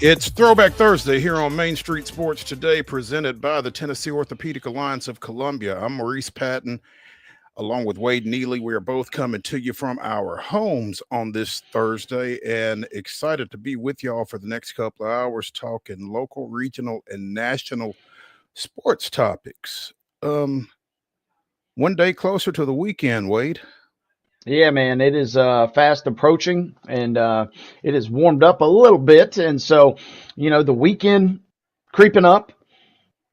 It's Throwback Thursday here on Main Street Sports Today, presented by the Tennessee Orthopedic Alliance of Columbia. I'm Maurice Patton, along with Wade Neely. We are both coming to you from our homes on this Thursday and excited to be with y'all for the next couple of hours talking local, regional, and national sports topics. One day closer to the weekend, Wade. Yeah, man, it is fast approaching, and it has warmed up a little bit, and so the weekend creeping up.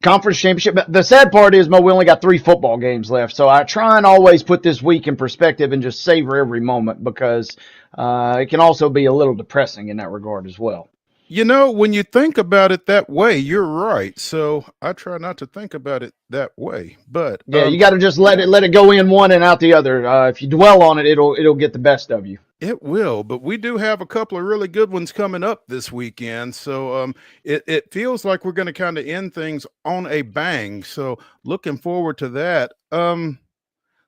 Conference championship. But the sad part is, Mo, we only got 3 football games left, so I try and always put this week in perspective and just savor every moment because it can also be a little depressing in that regard as well. You know, when you think about it that way, you're right. So I try not to think about it that way. But Yeah, you got to just let it go in one and out the other. If you dwell on it, it'll get the best of you. it will. But we do have a couple of really good ones coming up this weekend. So it feels like we're going to kind of end things on a bang. So looking forward to that. A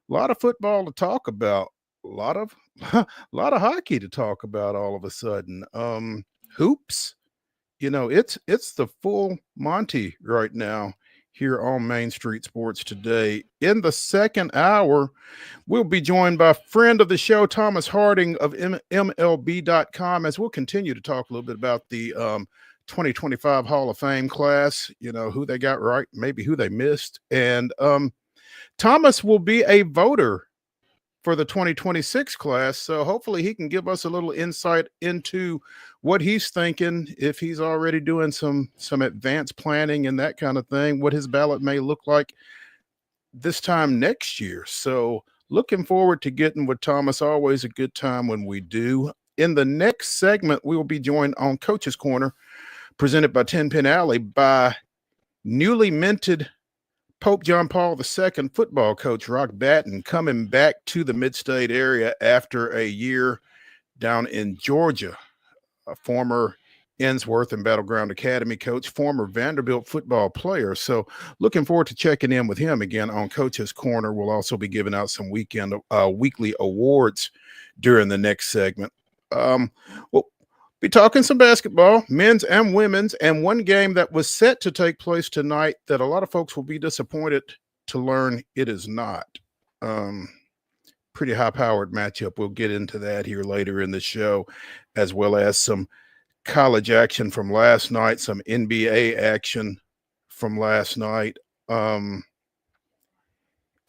lot of football to talk about. A lot of a lot of hockey to talk about all of a sudden. Hoops. It's the full Monty right now here on Main Street Sports Today. In the second hour, we'll be joined by friend of the show, Thomas Harding of MLB.com, as we'll continue to talk a little bit about the 2025 Hall of Fame class, who they got right, maybe who they missed. And Thomas will be a voter for the 2026 class. So hopefully he can give us a little insight into what he's thinking, if he's already doing some advanced planning and that kind of thing, what his ballot may look like this time next year. So looking forward to getting with Thomas. Always a good time when we do. In the next segment, we will be joined on Coach's Corner, presented by 10 Pin Alley, by newly minted Pope John Paul II football coach Rock Batten, coming back to the mid-state area after a year down in Georgia. A former Ensworth and Battleground Academy coach, former Vanderbilt football player. So looking forward to checking in with him again on Coach's Corner. We'll also be giving out some weekly awards during the next segment. We'll be talking some basketball, men's and women's, and one game that was set to take place tonight that a lot of folks will be disappointed to learn it is not. Pretty high-powered matchup. We'll get into that here later in the show, as well as some college action from last night, some NBA action from last night, and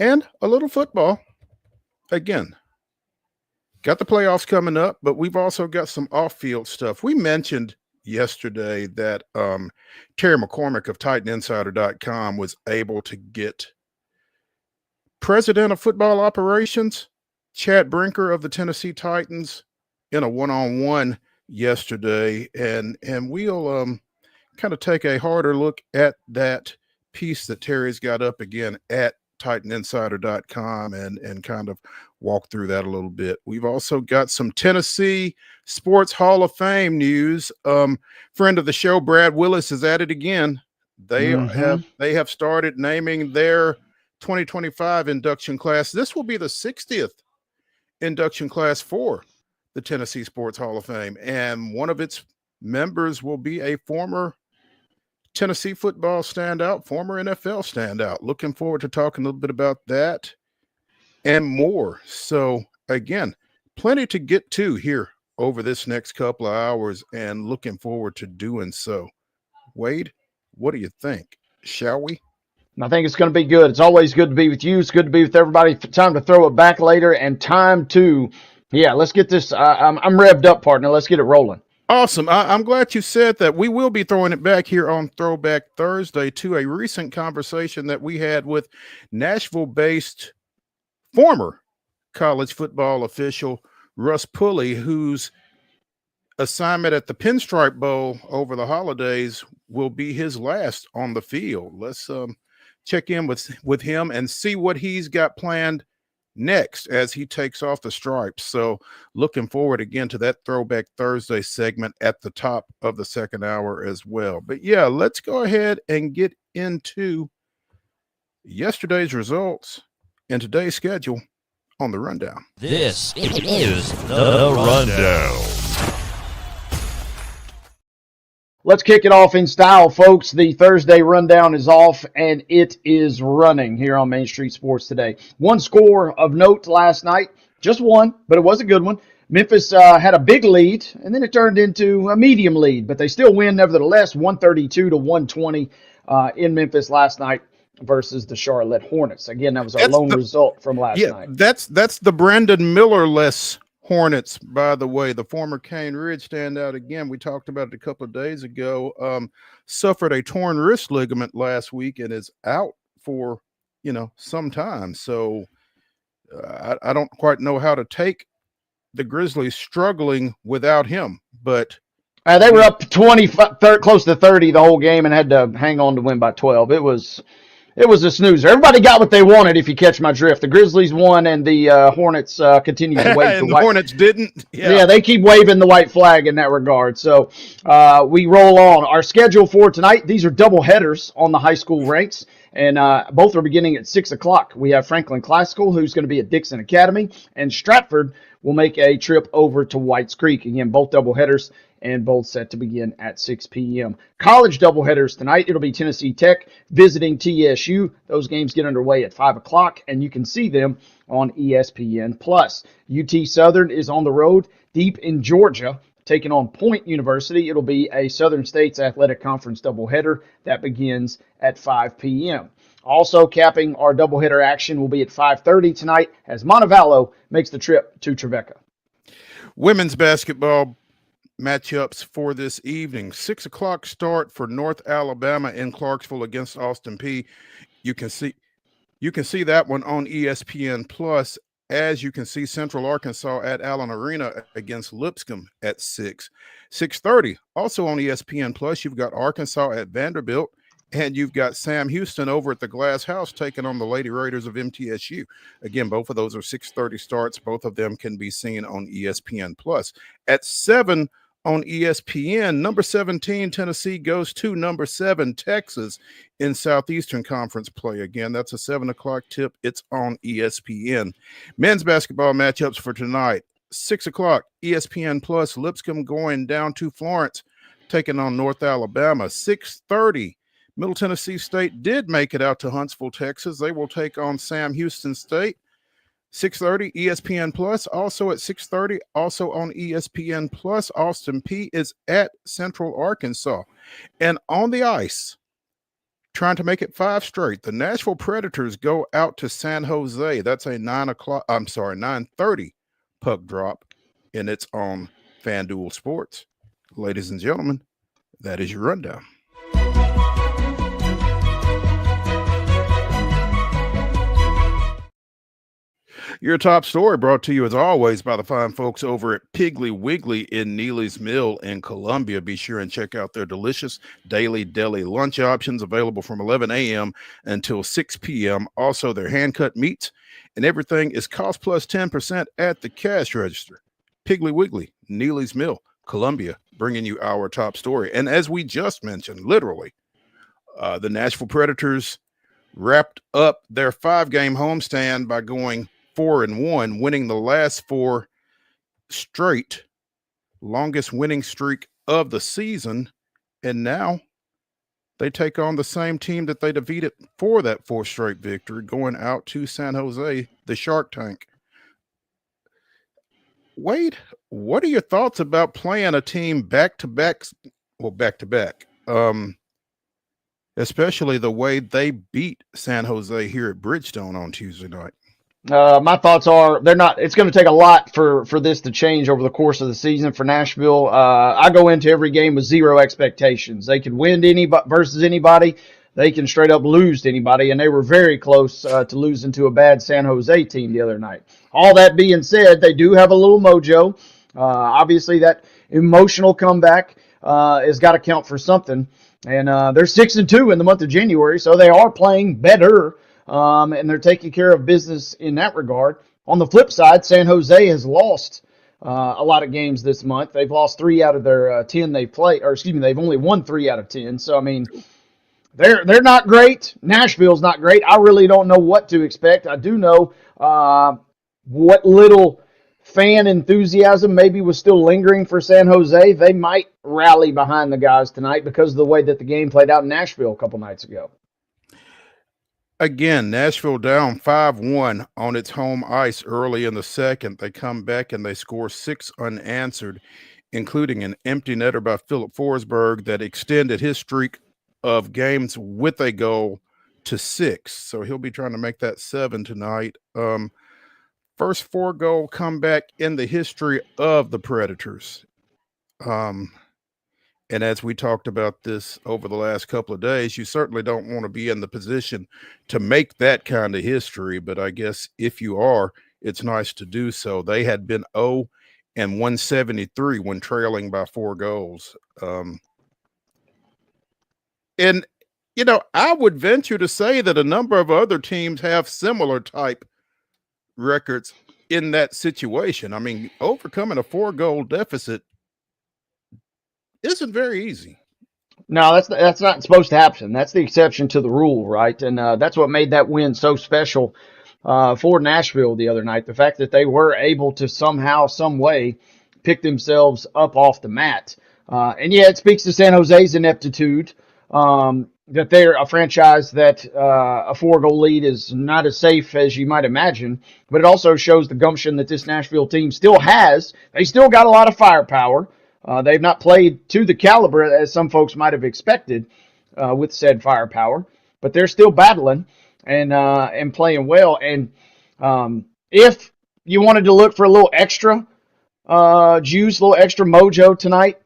a little football. Again, got the playoffs coming up, but we've also got some off-field stuff. We mentioned yesterday that Terry McCormick of TitanInsider.com was able to get President of Football Operations, Chad Brinker of the Tennessee Titans, in a one-on-one yesterday, and we'll kind of take a harder look at that piece that Terry's got up again at TitanInsider.com and kind of walk through that a little bit. We've also got some Tennessee Sports Hall of Fame news. Friend of the show, Brad Willis, is at it again. They have started naming their 2025 induction class. This will be the 60th induction class for the Tennessee Sports Hall of Fame, and one of its members will be a former Tennessee football standout, former NFL standout. Looking forward to talking a little bit about that and more. So again, plenty to get to here over this next couple of hours, and looking forward to doing so. Wade, what do you think? Shall we? I think it's going to be good. It's always good to be with you. It's good to be with everybody. Time to throw it back later, and time to, let's get this. I'm revved up, partner. Let's get it rolling. Awesome. I'm glad you said that. We will be throwing it back here on Throwback Thursday to a recent conversation that we had with Nashville-based former college football official Russ Pulley, whose assignment at the Pinstripe Bowl over the holidays will be his last on the field. Let's check in with him and see what he's got planned next as he takes off the stripes. So looking forward again to that Throwback Thursday segment at the top of the second hour as well. But yeah, let's go ahead and get into yesterday's results and today's schedule on the Rundown. This is the Rundown. Let's kick it off in style, folks. The Thursday rundown is off, and it is running here on Main Street Sports today. One score of note last night, just one, but it was a good one. Memphis had a big lead, and then it turned into a medium lead, but they still win nevertheless, 132 to 120 in Memphis last night versus the Charlotte Hornets. Again, that was our lone result from last night. That's the Brandon Miller-less Hornets, by the way. The former Cane Ridge standout again. We talked about it a couple of days ago. Suffered a torn wrist ligament last week and is out for some time. So I don't quite know how to take the Grizzlies struggling without him, but they were up 20, close to 30 the whole game and had to hang on to win by 12. It was a snoozer. Everybody got what they wanted, if you catch my drift. The Grizzlies won, and the Hornets continue to wave and the Hornets didn't. Yeah, they keep waving the white flag in that regard. So we roll on. Our schedule for tonight, these are double headers on the high school ranks, and both are beginning at 6 o'clock. We have Franklin Classical, who's going to be at Dixon Academy, and Stratford will make a trip over to Whites Creek. Again, both double headers, and both set to begin at 6 p.m. College doubleheaders tonight. It'll be Tennessee Tech visiting TSU. Those games get underway at 5 o'clock, and you can see them on ESPN+. UT Southern is on the road deep in Georgia, taking on Point University. It'll be a Southern States Athletic Conference doubleheader that begins at 5 p.m. Also capping our doubleheader action will be at 5:30 tonight as Montevallo makes the trip to Trevecca. Women's basketball matchups for this evening. 6 o'clock start for North Alabama in Clarksville against Austin Peay. You can see that one on ESPN Plus, as you can see Central Arkansas at Allen Arena against Lipscomb at 6. 6:30 also on ESPN Plus. You've got Arkansas at Vanderbilt, and you've got Sam Houston over at the Glass House taking on the Lady Raiders of MTSU. Again, both of those are 6:30 starts. Both of them can be seen on ESPN Plus. At 7 on ESPN, number 17 Tennessee goes to number 7 Texas in Southeastern Conference play. Again, that's a 7 o'clock tip. It's on ESPN. Men's basketball matchups for tonight. 6 o'clock, ESPN Plus, Lipscomb going down to Florence, taking on North Alabama. 6:30, Middle Tennessee State did make it out to Huntsville, Texas. They will take on Sam Houston State. 6:30, ESPN Plus. Also at 6:30, also on ESPN Plus, Austin Peay is at Central Arkansas. And on the ice, trying to make it 5 straight, the Nashville Predators go out to San Jose. That's a 9:30 puck drop, and it's on FanDuel Sports. Ladies and gentlemen, that is your rundown. Your top story brought to you, as always, by the fine folks over at Piggly Wiggly in Neely's Mill in Columbia. Be sure and check out their delicious daily deli lunch options available from 11 a.m. until 6 p.m. Also, their hand-cut meats and everything is cost plus 10% at the cash register. Piggly Wiggly, Neely's Mill, Columbia, bringing you our top story. And as we just mentioned, literally, the Nashville Predators wrapped up their 5-game homestand by going 4-1, winning the last 4 straight, longest winning streak of the season. And now they take on the same team that they defeated for that 4th straight victory, going out to San Jose, the Shark Tank. Wade, what are your thoughts about playing a team back-to-back, especially the way they beat San Jose here at Bridgestone on Tuesday night? My thoughts are it's going to take a lot for this to change over the course of the season for Nashville. I go into every game with 0 expectations. They can win versus anybody. They can straight up lose to anybody, and they were very close to losing to a bad San Jose team the other night. All that being said, they do have a little mojo. Obviously, that emotional comeback has got to count for something. And they're 6-2 in the month of January, so they are playing better. And they're taking care of business in that regard. On the flip side, San Jose has lost a lot of games this month. They've lost 3 out of their 10 they've played, or excuse me, they've only won 3 out of 10. So, I mean, they're not great. Nashville's not great. I really don't know what to expect. I do know what little fan enthusiasm maybe was still lingering for San Jose, they might rally behind the guys tonight because of the way that the game played out in Nashville a couple nights ago. Again, Nashville down 5-1 on its home ice early in the second. They come back and they score 6 unanswered, including an empty netter by Philip Forsberg that extended his streak of games with a goal to 6. So he'll be trying to make that 7 tonight. First 4-goal comeback in the history of the Predators. And as we talked about this over the last couple of days, you certainly don't want to be in the position to make that kind of history. But I guess if you are, it's nice to do so. They had been 0-173 when trailing by 4 goals. And, I would venture to say that a number of other teams have similar type records in that situation. I mean, overcoming a 4-goal deficit isn't very easy. No, that's not supposed to happen. That's the exception to the rule, right? And that's what made that win so special for Nashville the other night. The fact that they were able to somehow, some way, pick themselves up off the mat. And yeah, it speaks to San Jose's ineptitude. That they're a franchise that a 4-goal lead is not as safe as you might imagine, but it also shows the gumption that this Nashville team still has. They still got a lot of firepower. They've not played to the caliber as some folks might have expected with said firepower, but they're still battling and playing well. And if you wanted to look for a little extra juice, a little extra mojo tonight,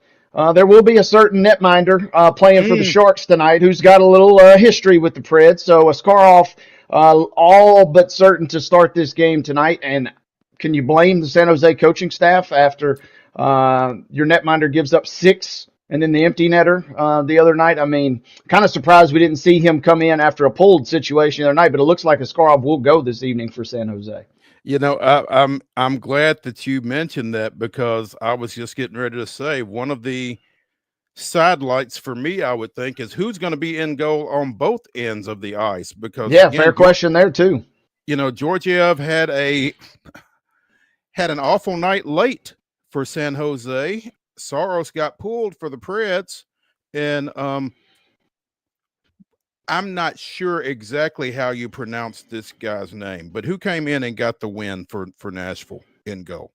there will be a certain netminder playing for the Sharks tonight who's got a little history with the Preds. So Askarov all but certain to start this game tonight. And can you blame the San Jose coaching staff after your netminder gives up 6 and then the empty netter the other night? I mean, kind of surprised we didn't see him come in after a pulled situation the other night, but it looks like Askarov will go this evening for San Jose. I'm glad that you mentioned that because I was just getting ready to say one of the sidelights for me, I would think, is who's going to be in goal on both ends of the ice. Because yeah, fair question there too. Georgiev had an awful night late for San Jose. Saros got pulled for the Preds, and I'm not sure exactly how you pronounce this guy's name, but who came in and got the win for Nashville in goal?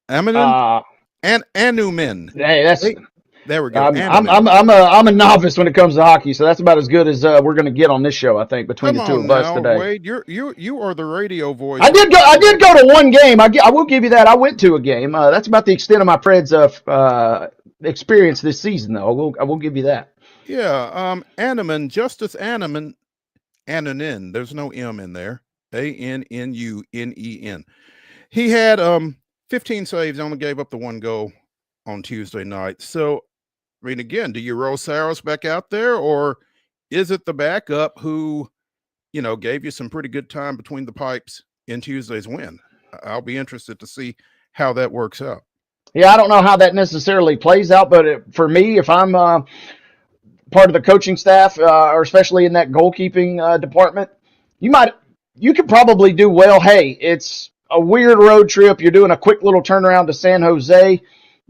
Aminen? Anumin. Hey, there we go. I'm a novice when it comes to hockey, so that's about as good as we're going to get on this show, I think, between the two of us today. Wade, you are the radio voice. I did go to one game. I will give you that. I went to a game. That's about the extent of my Preds experience this season, though. I will give you that. Yeah, Annumin, Justice Annumin, Annunin. There's no M in there. Annunen. He had 15 saves, only gave up the 1 goal on Tuesday night. So, I mean, again, do you roll Saros back out there, or is it the backup who, gave you some pretty good time between the pipes in Tuesday's win? I'll be interested to see how that works out. Yeah, I don't know how that necessarily plays out, but for me, if I'm part of the coaching staff, or especially in that goalkeeping department, you could probably do well. Hey, it's a weird road trip. You're doing a quick little turnaround to San Jose.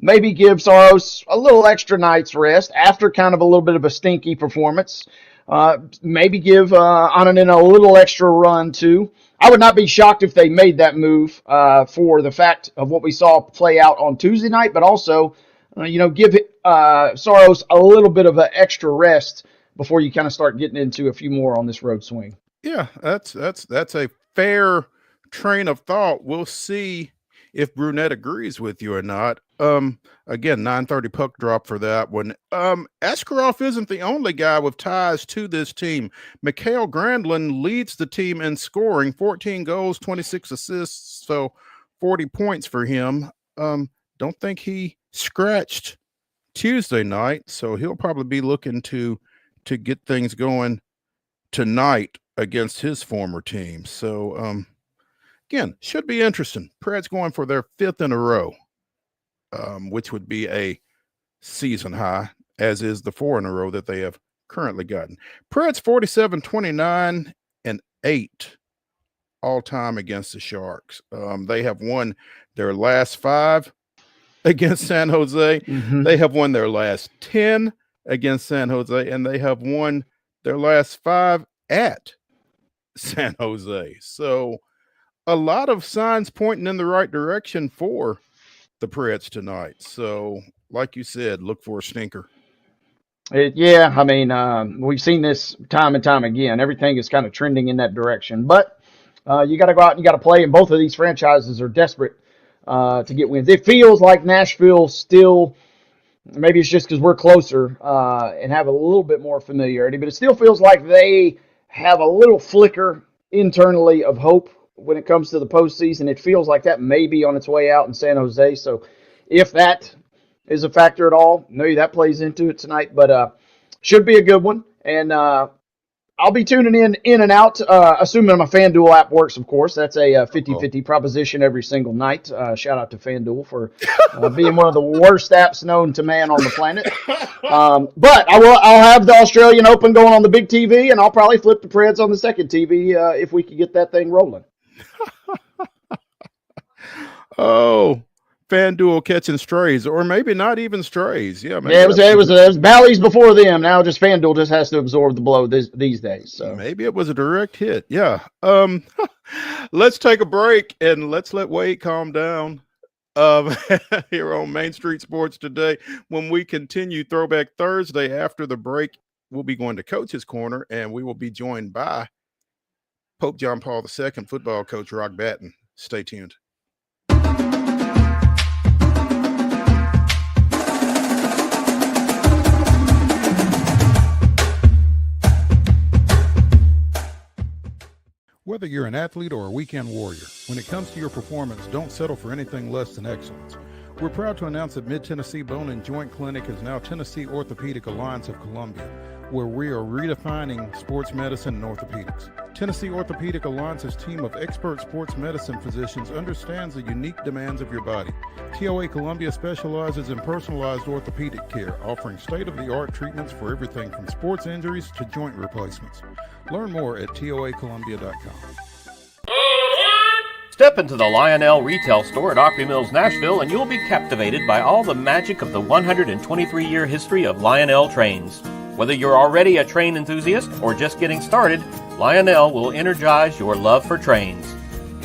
Maybe give Saros a little extra night's rest after kind of a little bit of a stinky performance. Maybe give Ananen a little extra run too. I would not be shocked if they made that move for the fact of what we saw play out on Tuesday night, but also, give Saros a little bit of an extra rest before you kind of start getting into a few more on this road swing. Yeah, that's a fair train of thought. We'll see if Brunette agrees with you or not. Again, 9:30 puck drop for that one. Askarov isn't the only guy with ties to this team. Mikhail Grandlin leads the team in scoring, 14 goals, 26 assists, so 40 points for him. Don't think he scratched Tuesday night, so he'll probably be looking to get things going tonight against his former team. So, again, should be interesting. Preds going for their 5th in a row, which would be a season high, as is the 4 in a row that they have currently gotten. Preds 47-29-8 all time against the Sharks. They have won their last 5 against San Jose. Mm-hmm. They have won their last 10 against San Jose, and they have won their last 5 at San Jose. So a lot of signs pointing in the right direction for the Preds tonight. So, like you said, look for a stinker. Yeah, I mean, we've seen this time and time again. Everything is kind of trending in that direction. But you got to go out and you got to play, and both of these franchises are desperate to get wins. It feels like Nashville still, maybe it's just because we're closer and have a little bit more familiarity, but it still feels like they have a little flicker internally of hope when it comes to the postseason. It feels like that may be on its way out in San Jose. So if that is a factor at all, maybe that plays into it tonight, but should be a good one. And I'll be tuning in and out, assuming my FanDuel app works, of course. That's a 50-50 proposition every single night. Shout out to FanDuel for being one of the worst apps known to man on the planet. But I'll have the Australian Open going on the big TV, and I'll probably flip the Preds on the second TV if we can get that thing rolling. Oh, FanDuel catching strays, or maybe not even strays. Yeah, it was Bally's before them. Now just FanDuel just has to absorb the blow these days. So maybe it was a direct hit. Yeah. Let's take a break and let's let Wade calm down. Here on Main Street Sports Today, when we continue Throwback Thursday after the break, we'll be going to Coach's Corner, and we will be joined by Pope John Paul II football coach Rock Batten. Stay tuned. Whether you're an athlete or a weekend warrior, when it comes to your performance, don't settle for anything less than excellence. We're proud to announce that Mid-Tennessee Bone and Joint Clinic is now Tennessee Orthopedic Alliance of Columbia, where we are redefining sports medicine and orthopedics. Tennessee Orthopedic Alliance's team of expert sports medicine physicians understands the unique demands of your body. TOA Columbia specializes in personalized orthopedic care, offering state-of-the-art treatments for everything from sports injuries to joint replacements. Learn more at toacolumbia.com. Step into the Lionel retail store at Opry Mills, Nashville, and you'll be captivated by all the magic of the 123-year history of Lionel trains. Whether you're already a train enthusiast or just getting started, Lionel will energize your love for trains.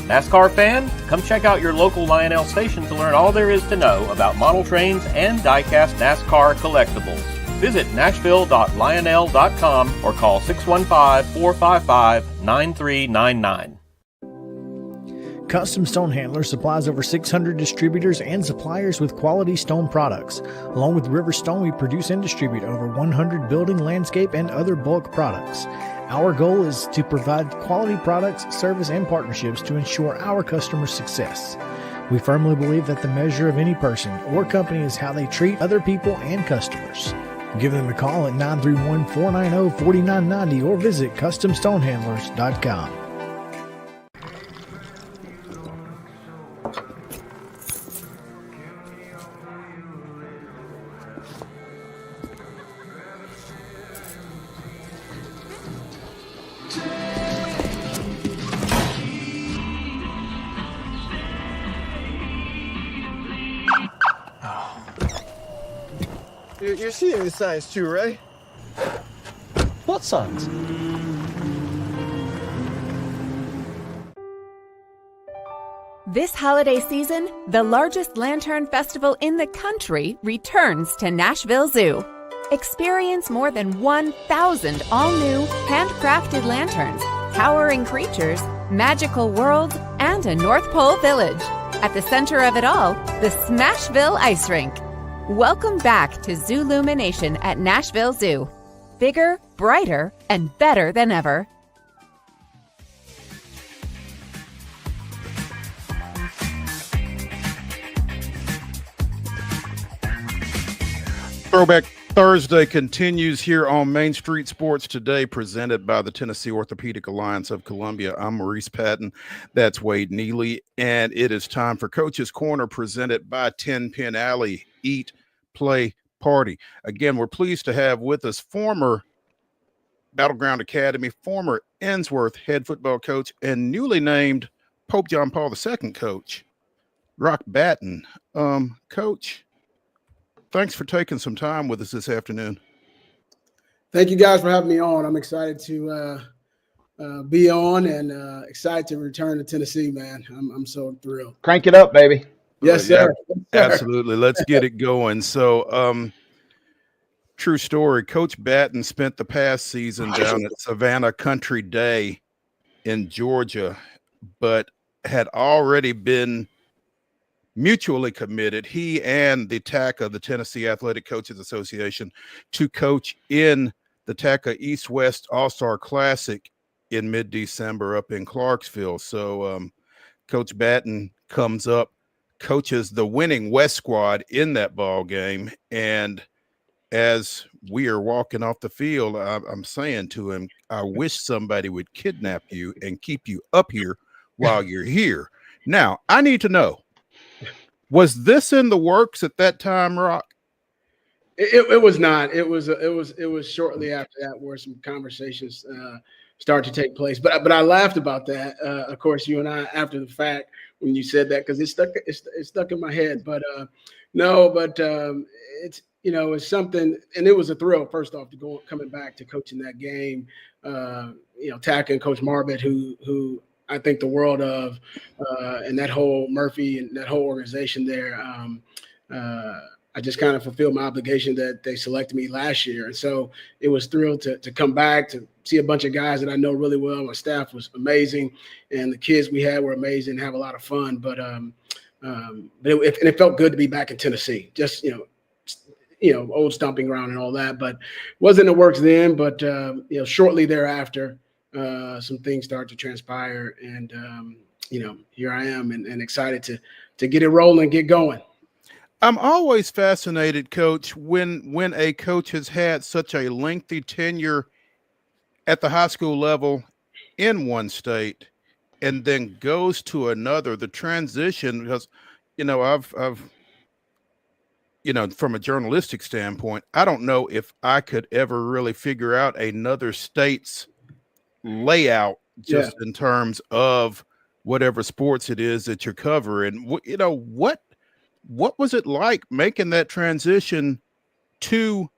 NASCAR fan? Come check out your local Lionel station to learn all there is to know about model trains and die-cast NASCAR collectibles. Visit nashville.lionel.com or call 615-455-9399. Custom Stone Handler supplies over 600 distributors and suppliers with quality stone products. Along with River Stone, we produce and distribute over 100 building, landscape, and other bulk products. Our goal is to provide quality products, service, and partnerships to ensure our customers' success. We firmly believe that the measure of any person or company is how they treat other people and customers. Give them a call at 931-490-4990 or visit CustomStonehandlers.com. You're seeing the signs too, right? What signs? This holiday season, the largest lantern festival in the country returns to Nashville Zoo. Experience more than 1,000 all-new, handcrafted lanterns, towering creatures, magical worlds, and a North Pole village. At the center of it all, the Smashville Ice Rink. Welcome back to Zoolumination at Nashville Zoo. Bigger, brighter, and better than ever. Throwback Thursday continues here on Main Street Sports Today, presented by the Tennessee Orthopedic Alliance of Columbia. I'm Maurice Patton. That's Wade Neely. And it is time for Coach's Corner, presented by 10 Pin Alley. Eat, play, party. Again, we're pleased to have with us former Battleground Academy, former Ensworth head football coach, and newly named Pope John Paul II coach, Rock Batten. Coach, thanks for taking some time with us this afternoon. Thank you guys for having me on. I'm excited to be on and excited to return to Tennessee, man. I'm so thrilled. Crank it up, baby. Yes, Yeah, sir. Yes, sir. absolutely. Let's get it going. So, true story. Coach Batten spent the past season down at Savannah Country Day in Georgia, but had already been mutually committed, he and the TACA, the Tennessee Athletic Coaches Association, to coach in the TACA East-West All-Star Classic in mid-December up in Clarksville. So Coach Batten comes up, coaches the winning West squad in that ball game, and as we are walking off the field, I'm saying to him, I wish somebody would kidnap you and keep you up here while you're here. Now, I need to know, was this in the works at that time, Rock? It was not. It was shortly after that where some conversations started to take place. But I laughed about that. Of course, you and I after the fact when you said that because it stuck in my head. But no, but it's it's something, and it was a thrill first off to coming back to coaching that game. TACA and Coach Marbett, who I think the world of, and that whole Murphy and that whole organization there. I just kind of fulfilled my obligation that they selected me last year. And so it was thrilled to come back, to see a bunch of guys that I know really well. My staff was amazing, and the kids we had were amazing, have a lot of fun. But it felt good to be back in Tennessee, just, old stomping ground and all that. But wasn't in the works then, but, shortly thereafter, some things started to transpire, and here I am, and excited to get it rolling, get going. I'm always fascinated, Coach, when a coach has had such a lengthy tenure at the high school level in one state and then goes to another. The transition, because I've from a journalistic standpoint, I don't know if I could ever really figure out another state's layout just in terms of whatever sports it is that you're covering. What was it like making that transition to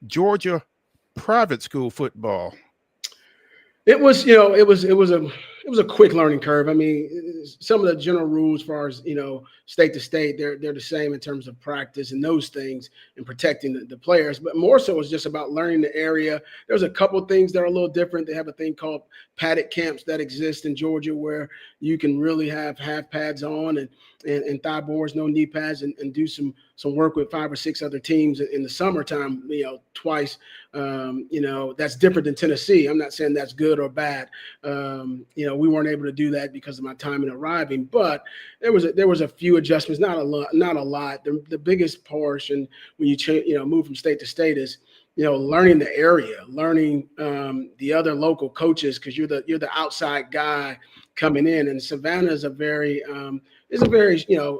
Georgia private school football? It was a quick learning curve. I mean, some of the general rules as far as, state to state, they're the same in terms of practice and those things and protecting the players. But more so it's just about learning the area. There's a couple of things that are a little different. They have a thing called padded camps that exist in Georgia where you can really have half pads on and thigh boards, no knee pads, and do some work with 5 or 6 other teams in the summertime, twice. That's different than Tennessee. I'm not saying that's good or bad. We weren't able to do that because of my time in arriving, but there was a few adjustments, not a lot. The biggest portion when you move from state to state is, learning the area, learning the other local coaches, because you're the outside guy coming in. And Savannah is a very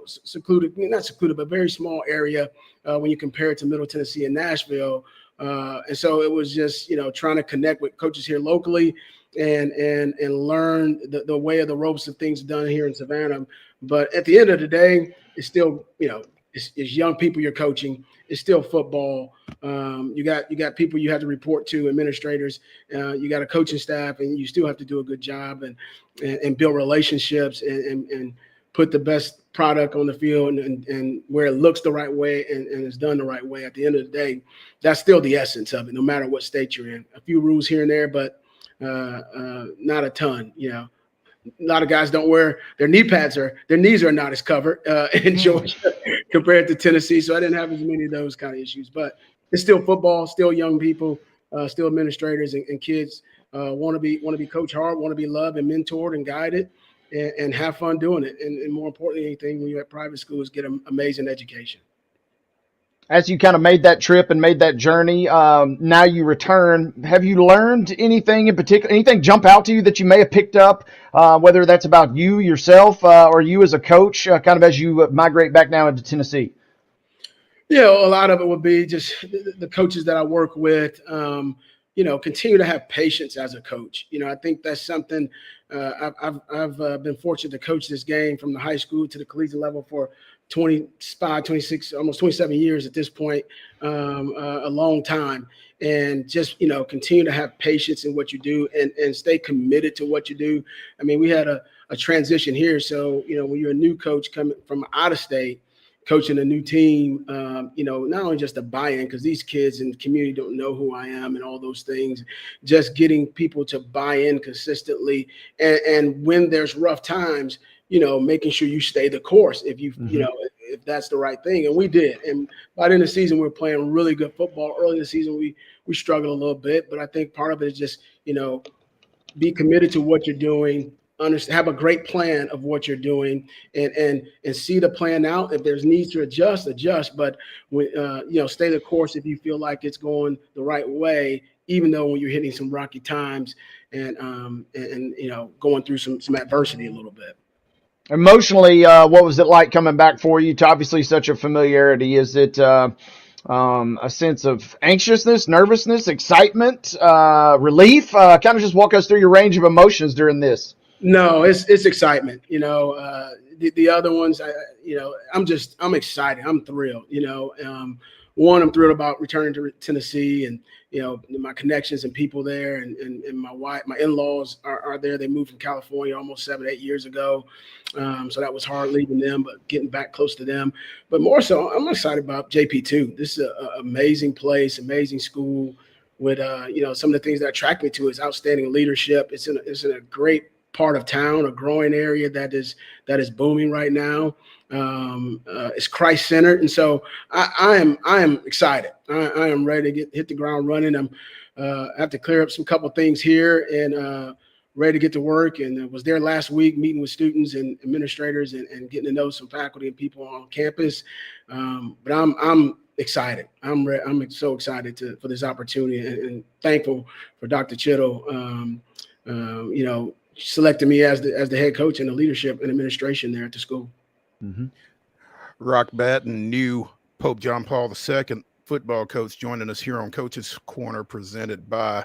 secluded, not secluded, but very small area when you compare it to Middle Tennessee and Nashville. And so it was just, trying to connect with coaches here locally and learn the way of the ropes of things done here in Savannah. But at the end of the day, it's still, it's young people you're coaching. It's still football. You got people you have to report to, administrators. You got a coaching staff, and you still have to do a good job and build relationships and put the best product on the field and where it looks the right way and is done the right way. At the end of the day, that's still the essence of it, no matter what state you're in. A few rules here and there, but not a ton. A lot of guys don't wear their knee pads, or their knees are not as covered in Georgia compared to Tennessee. So I didn't have as many of those kind of issues. But it's still football, still young people, still administrators and kids want to be coached hard, want to be loved and mentored and guided, and have fun doing it. And more importantly, anything when you're at private schools, get an amazing education. As you kind of made that trip and made that journey, now you return. Have you learned anything in particular, anything jump out to you that you may have picked up, whether that's about you yourself or you as a coach, kind of as you migrate back now into Tennessee? A lot of it would be just the coaches that I work with, continue to have patience as a coach. I think that's something I've been fortunate to coach this game from the high school to the collegiate level for 25, 26, almost 27 years at this point, a long time. And just, continue to have patience in what you do and stay committed to what you do. I mean, we had a transition here. So, when you're a new coach coming from out of state, coaching a new team, not only just a buy-in, because these kids in the community don't know who I am and all those things, just getting people to buy in consistently. And when there's rough times, making sure you stay the course if you, if that's the right thing. And we did. And by the end of the season, we were playing really good football. Early in the season, we struggled a little bit, but I think part of it is just, be committed to what you're doing, have a great plan of what you're doing, and see the plan out. If there's needs to adjust, but when, stay the course if you feel like it's going the right way, even though when you're hitting some rocky times and going through some adversity a little bit. Emotionally, what was it like coming back for you to obviously such a familiarity? Is it a sense of anxiousness, nervousness, excitement, relief? Kind of just walk us through your range of emotions during this. No, it's excitement. The other ones, I'm excited. I'm thrilled. One, I'm thrilled about returning to Tennessee and, my connections and people there, and my wife, my in-laws are there. They moved from California almost 7-8 years ago. So that was hard leaving them, but getting back close to them. But more so, I'm excited about JP2. This is an amazing place, amazing school with, some of the things that attract me to is outstanding leadership. It's in a great part of town, a growing area that is booming right now. It's Christ-centered, and so I am excited. I am ready to hit the ground running. I have to clear up some couple things here and ready to get to work. And was there last week meeting with students and administrators and getting to know some faculty and people on campus. But I'm excited. I'm so excited for this opportunity and thankful for Dr. Chittle. Selected me as the head coach and the leadership and administration there at the school. Mm-hmm. Rock Batten, new Pope John Paul II football coach, joining us here on Coach's Corner, presented by,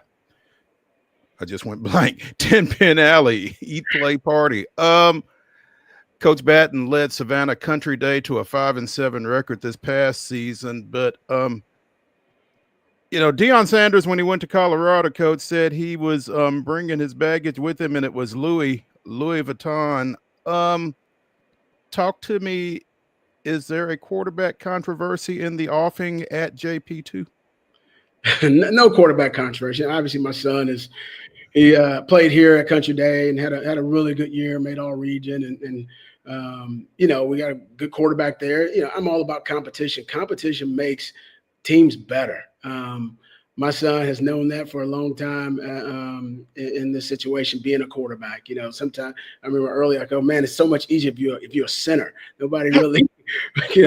I just went blank, 10 Pin Alley, Eat Play Party. Coach Batten led Savannah Country Day to a 5-7 record this past season, but Deion Sanders, when he went to Colorado, coach, said he was bringing his baggage with him, and it was Louis Vuitton. Talk to me. Is there a quarterback controversy in the offing at JP2? No quarterback controversy. Obviously, my son he played here at Country Day and had a really good year, made all region, and we got a good quarterback there. I'm all about competition. Competition makes teams better. My son has known that for a long time in this situation, being a quarterback. Sometimes I remember earlier, I go, man, it's so much easier if you're a center. Nobody really,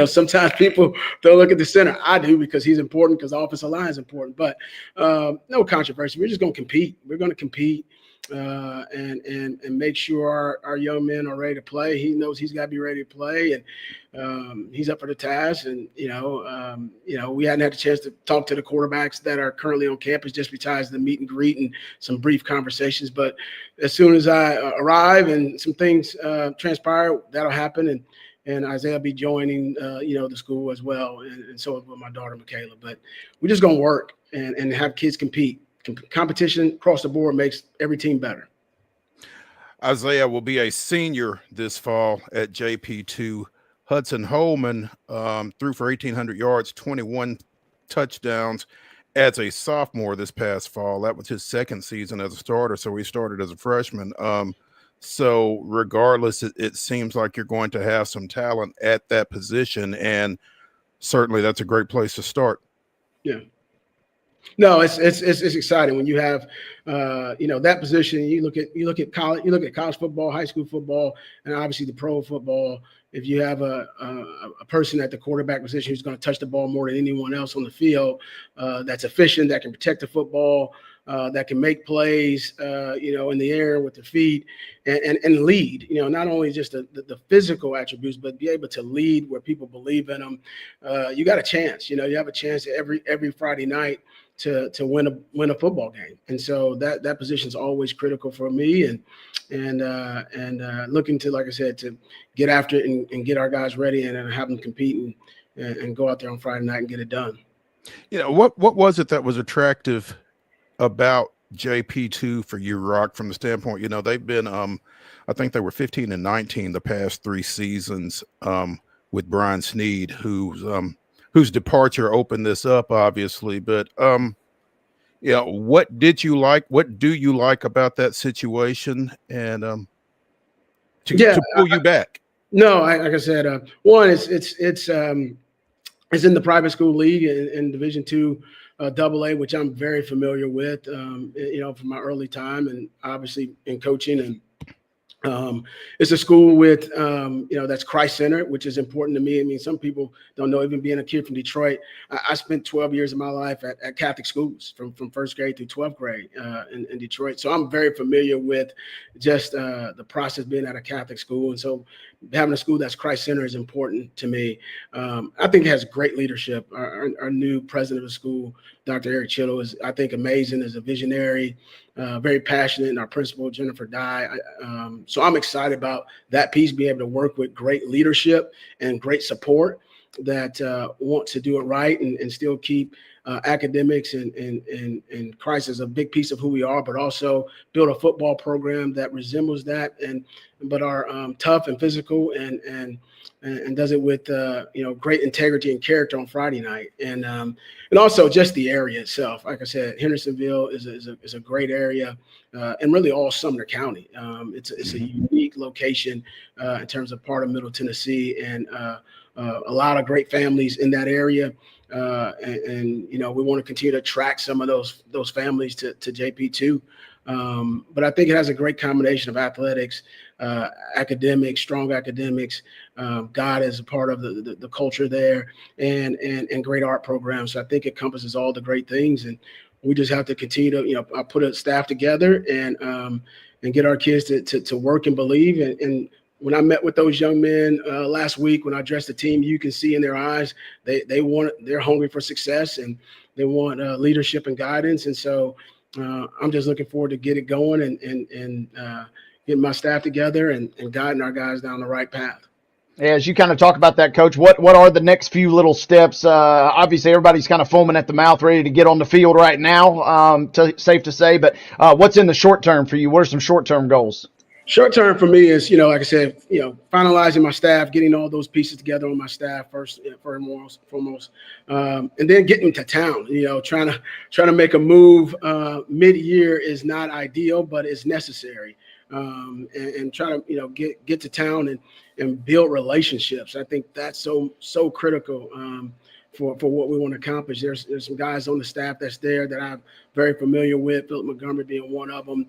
sometimes people don't look at the center. I do, because he's important, because the offensive line is important. But no controversy. We're just going to compete. We're going to compete and make sure our young men are ready to play. He knows he's got to be ready to play, and he's up for the task. And we hadn't had a chance to talk to the quarterbacks that are currently on campus, just besides the meet and greet and some brief conversations. But as soon as I arrive and some things transpire, that'll happen. And Isaiah will be joining, the school as well, and so will my daughter Michaela. But we're just gonna work and have kids compete. Competition across the board makes every team better. Isaiah will be a senior this fall at JP2. Hudson Holman threw for 1,800 yards, 21 touchdowns as a sophomore this past fall. That was his second season as a starter, so he started as a freshman. So regardless, it seems like you're going to have some talent at that position, and certainly that's a great place to start. Yeah. No, it's exciting when you have that position. You look at college football, high school football, and obviously the pro football. If you have a person at the quarterback position who's going to touch the ball more than anyone else on the field, that's efficient, that can protect the football, that can make plays, in the air with the feet and lead, not only just the physical attributes, but be able to lead where people believe in them. You got a chance, you have a chance every Friday night to win a football game. And so that position is always critical for me, and looking to, like I said, to get after it and get our guys ready and have them compete and go out there on Friday night and get it done. What was it that was attractive about JP2 for you, Rock, from the standpoint, they've been, I think they were 15-19 the past 3 seasons with Brian Sneed, whose departure opened this up, obviously. But what did you like? What do you like about that situation, and to pull you back? No, like I said, one, it's in the private school league in Division II, AA, which I'm very familiar with, from my early time, and obviously in coaching. And it's a school with, that's Christ-centered, which is important to me. I mean, some people don't know, even being a kid from Detroit, I spent 12 years of my life at Catholic schools from first grade through 12th grade in Detroit. So I'm very familiar with just the process being at a Catholic school. And so having a school that's Christ-centered is important to me. I think it has great leadership. Our new president of the school, Dr. Eric Chittle, is, I think, amazing, is a visionary, very passionate, and our principal, Jennifer Dye. So I'm excited about that piece, being able to work with great leadership and great support that want to do it right and still keep academics and Christ as a big piece of who we are, but also build a football program that resembles that, but are tough and physical and does it with great integrity and character on Friday night, and also just the area itself. Like I said, Hendersonville is a great area, and really all Sumner County. It's a unique location in terms of part of Middle Tennessee, and a lot of great families in that area. And we want to continue to attract some of those families to JP2. But I think it has a great combination of athletics, academics, strong academics. God is a part of the culture there, and great art programs. So I think it encompasses all the great things, and we just have to continue to put a staff together and get our kids to work and believe. And when I met with those young men last week, when I addressed the team, you can see in their eyes they're hungry for success, and they want leadership and guidance. And so I'm just looking forward to get it going and getting my staff together and guiding our guys down the right path. As you kind of talk about that, Coach, what are the next few little steps? Obviously, everybody's kind of foaming at the mouth, ready to get on the field right now, safe to say. But what's in the short term for you? What are some short-term goals? Short term for me is, like I said, finalizing my staff, getting all those pieces together on my staff first and foremost, and then getting to town. Trying to make a move mid-year is not ideal, but it's necessary. And try to get to town and build relationships. I think that's so critical for what we want to accomplish. There's some guys on the staff that's there that I'm very familiar with, Philip Montgomery being one of them.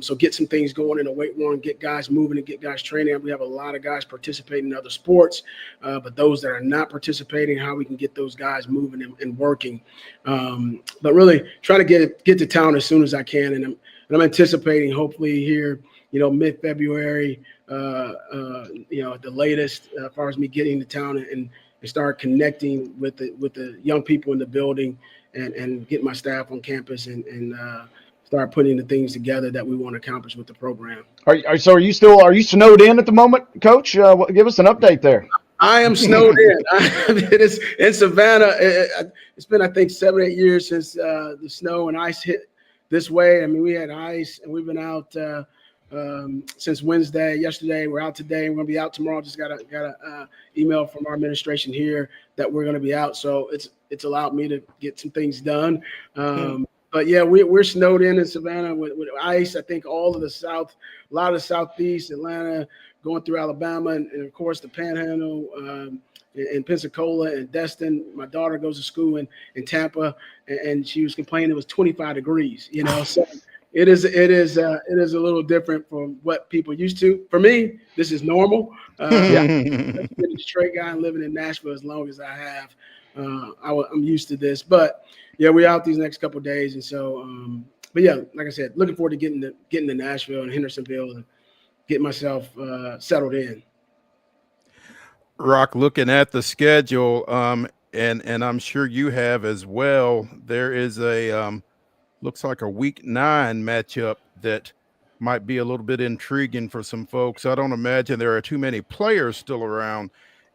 So get some things going in the weight room, get guys moving and get guys training. We have a lot of guys participating in other sports, but those that are not participating, how we can get those guys moving and working. But really trying to get to town as soon as I can. And I'm anticipating hopefully here, mid-February, at the latest, as far as me getting to town and start connecting with the young people in the building and get my staff on campus and start putting the things together that we want to accomplish with the program. Are you snowed in at the moment, Coach? Give us an update there. I am snowed in. It's in Savannah. It's been, I think, 7 or 8 years since the snow and ice hit this way. I mean, we had ice and we've been out since Wednesday. Yesterday, we're out today. We're going to be out tomorrow. Just got a email from our administration here that we're going to be out. So it's allowed me to get some things done. But yeah, we're snowed in Savannah with ice. I think all of a lot of the Southeast, Atlanta, going through Alabama, and of course the Panhandle, in Pensacola and Destin. My daughter goes to school in Tampa, and she was complaining it was 25 degrees. So it is a little different from what people used to. For me, this is normal. Being a Detroit guy and living in Nashville as long as I have, I'm used to this. But yeah, we're out these next couple of days, and so. But yeah, like I said, looking forward to getting to Nashville and Hendersonville and get myself settled in. Rock, looking at the schedule, and I'm sure you have as well. There is a looks like a week 9 matchup that might be a little bit intriguing for some folks. I don't imagine there are too many players still around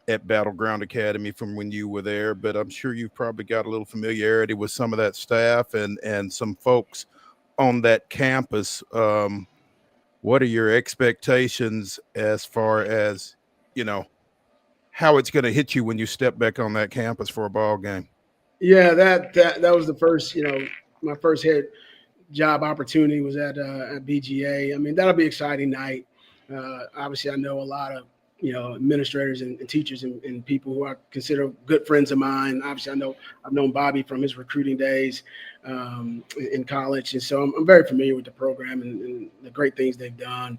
at Battleground Academy from when you were there, but I'm sure you've probably got a little familiarity with some of that staff and some folks on that campus. What are your expectations as far as, you know, how it's going to hit you when you step back on that campus for a ball game? Yeah, that was the first, my first head job opportunity was at BGA. I mean, that'll be an exciting night. Obviously, I know a lot of administrators and teachers and people who I consider good friends of mine. Obviously, I've known Bobby from his recruiting days in college, and so I'm very familiar with the program and the great things they've done.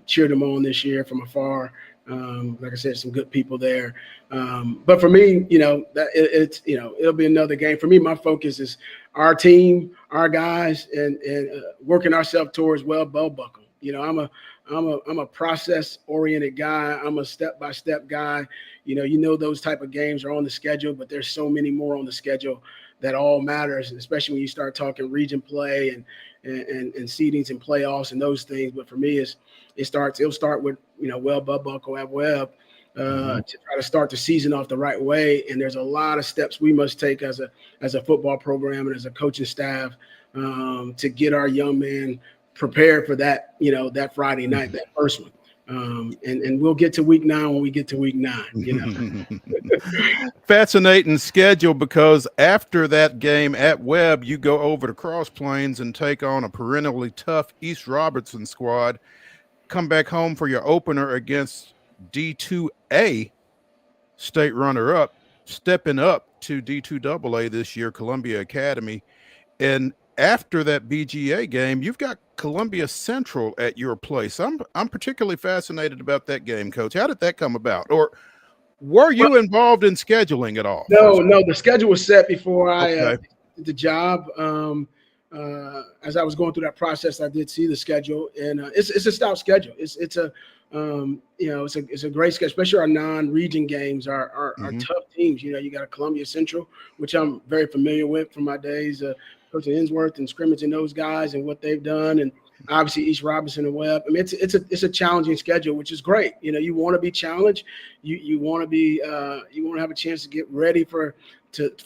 Cheered them on this year from afar. Like I said, some good people there. But for me, it'll be another game. For me, my focus is our team, our guys, and working ourselves towards belt buckle. I'm a process-oriented guy. I'm a step-by-step guy. Those type of games are on the schedule, but there's so many more on the schedule that all matters, especially when you start talking region play and seedings and playoffs and those things. But for me, it'll start with belt buckle at Webb to try to start the season off the right way. And there's a lot of steps we must take as a football program and as a coaching staff to get our young men prepared for that, that Friday night, that first one. And we'll get to week 9 when we get to week 9. Fascinating schedule, because after that game at Webb, you go over to Cross Plains and take on a perennially tough East Robertson squad. Come back home for your opener against D2A state runner-up, stepping up to D2AA this year, Columbia Academy. And after that BGA game, you've got Columbia Central at your place. I'm particularly fascinated about that game, Coach. How did that come about? Or were you involved in scheduling at all? No, the schedule was set before I Okay. did the job. As I was going through that process, I did see the schedule, and it's a stout schedule. It's a great schedule, especially our non-region games are tough teams. You got a Columbia Central, which I'm very familiar with from my days coaching Insworth and scrimmaging those guys and what they've done, and obviously East Robinson and Webb. I mean, it's a challenging schedule, which is great. You want to be challenged. You want to be you want to have a chance to get ready for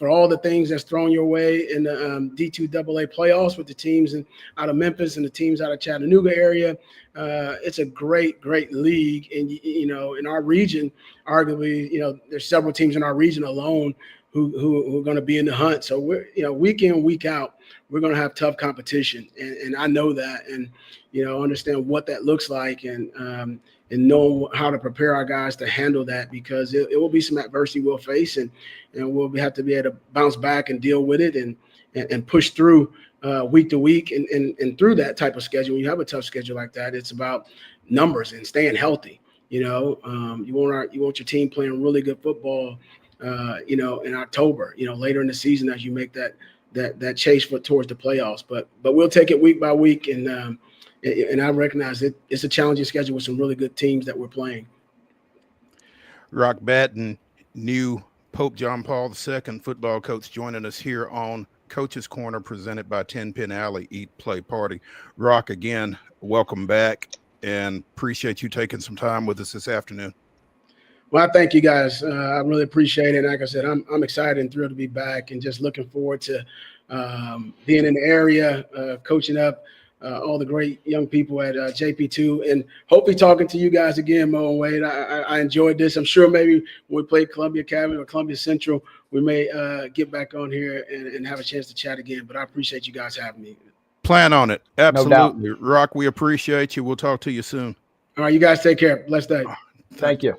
all the things that's thrown your way in the D2AA playoffs with the teams out of Memphis and the teams out of Chattanooga area. It's a great league, and in our region, arguably, there's several teams in our region alone who are going to be in the hunt. So we're week in, week out, we're going to have tough competition, and I know that, and understand what that looks like, and know how to prepare our guys to handle that, because it will be some adversity we'll face, and we'll have to be able to bounce back and deal with it and push through week to week and through that type of schedule. When you have a tough schedule like that, it's about numbers and staying healthy. You want your team playing really good football, in October, later in the season, as you make that chase towards the playoffs. But we'll take it week by week, and I recognize it's a challenging schedule with some really good teams that we're playing. Rock Batten, new Pope John Paul II football coach, joining us here on Coach's Corner, presented by 10 Pin Alley Eat Play Party. Rock, again, welcome back, and appreciate you taking some time with us this afternoon. Well, I thank you guys. I really appreciate it. And like I said, I'm excited and thrilled to be back, and just looking forward to being in the area, coaching up all the great young people at JP2, and hopefully talking to you guys again, Mo and Wade. I enjoyed this. I'm sure maybe when we play Columbia Academy or Columbia Central, we may get back on here and have a chance to chat again. But I appreciate you guys having me. Plan on it. Absolutely. No doubt. Rock, we appreciate you. We'll talk to you soon. All right, you guys take care. Blessed day. Thank you.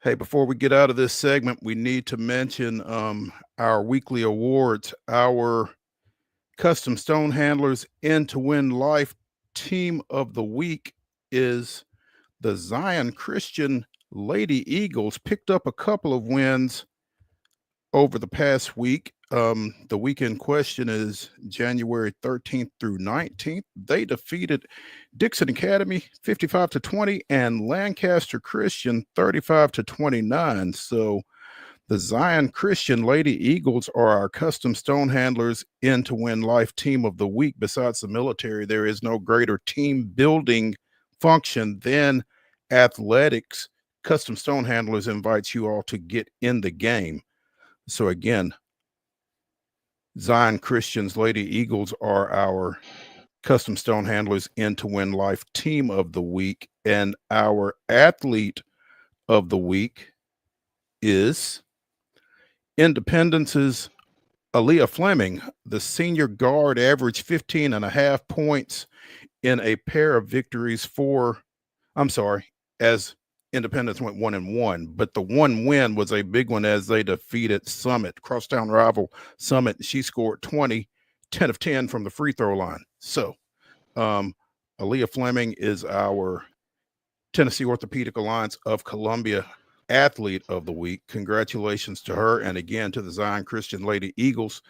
Hey, before we get out of this segment, we need to mention our weekly awards. Our Custom Stone Handlers In to Win Life Team of the Week is the Zion Christian Lady Eagles. Picked up a couple of wins over the past week. The weekend question is January 13th through 19th. They defeated Dixon Academy 55-20 and Lancaster Christian 35-29. So the Zion Christian Lady Eagles are our custom stone handlers in to win life team of the week. Besides the military, there is no greater team building function than athletics. Custom stone handlers invites you all to get in the game. So again, Zion Christian's Lady Eagles are our custom stone handlers in to win life team of the week. And our athlete of the week is Independence's Aaliyah Fleming. The senior guard averaged 15.5 points in a pair of victories as Independence went 1-1, but the one win was a big one as they defeated Summit, crosstown rival Summit. She scored 10 of 10 from the free throw line. So Aaliyah Fleming is our Tennessee Orthopedic Alliance of Columbia athlete of the week. Congratulations to her. And again, to the Zion Christian Lady Eagles,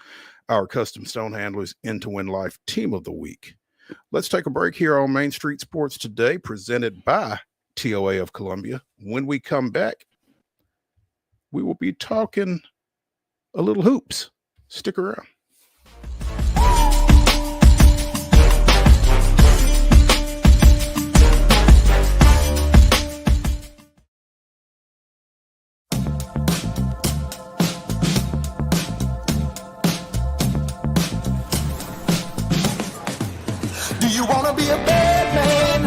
our custom stone handlers in to win life team of the week. Let's take a break here on Main Street Sports Today, presented by TOA of Columbia. When we come back, we will be talking a little hoops. Stick around. Do you want to be a bad man?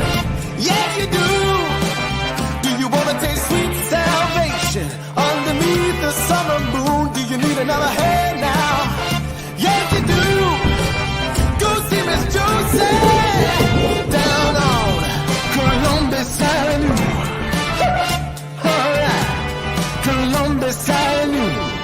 Yes, you do. Do you want to taste sweet salvation underneath the summer moon? Do you need another hand now? Yes, you do. Go see Miss Josie down on Columbus Avenue. All right, Columbus Avenue.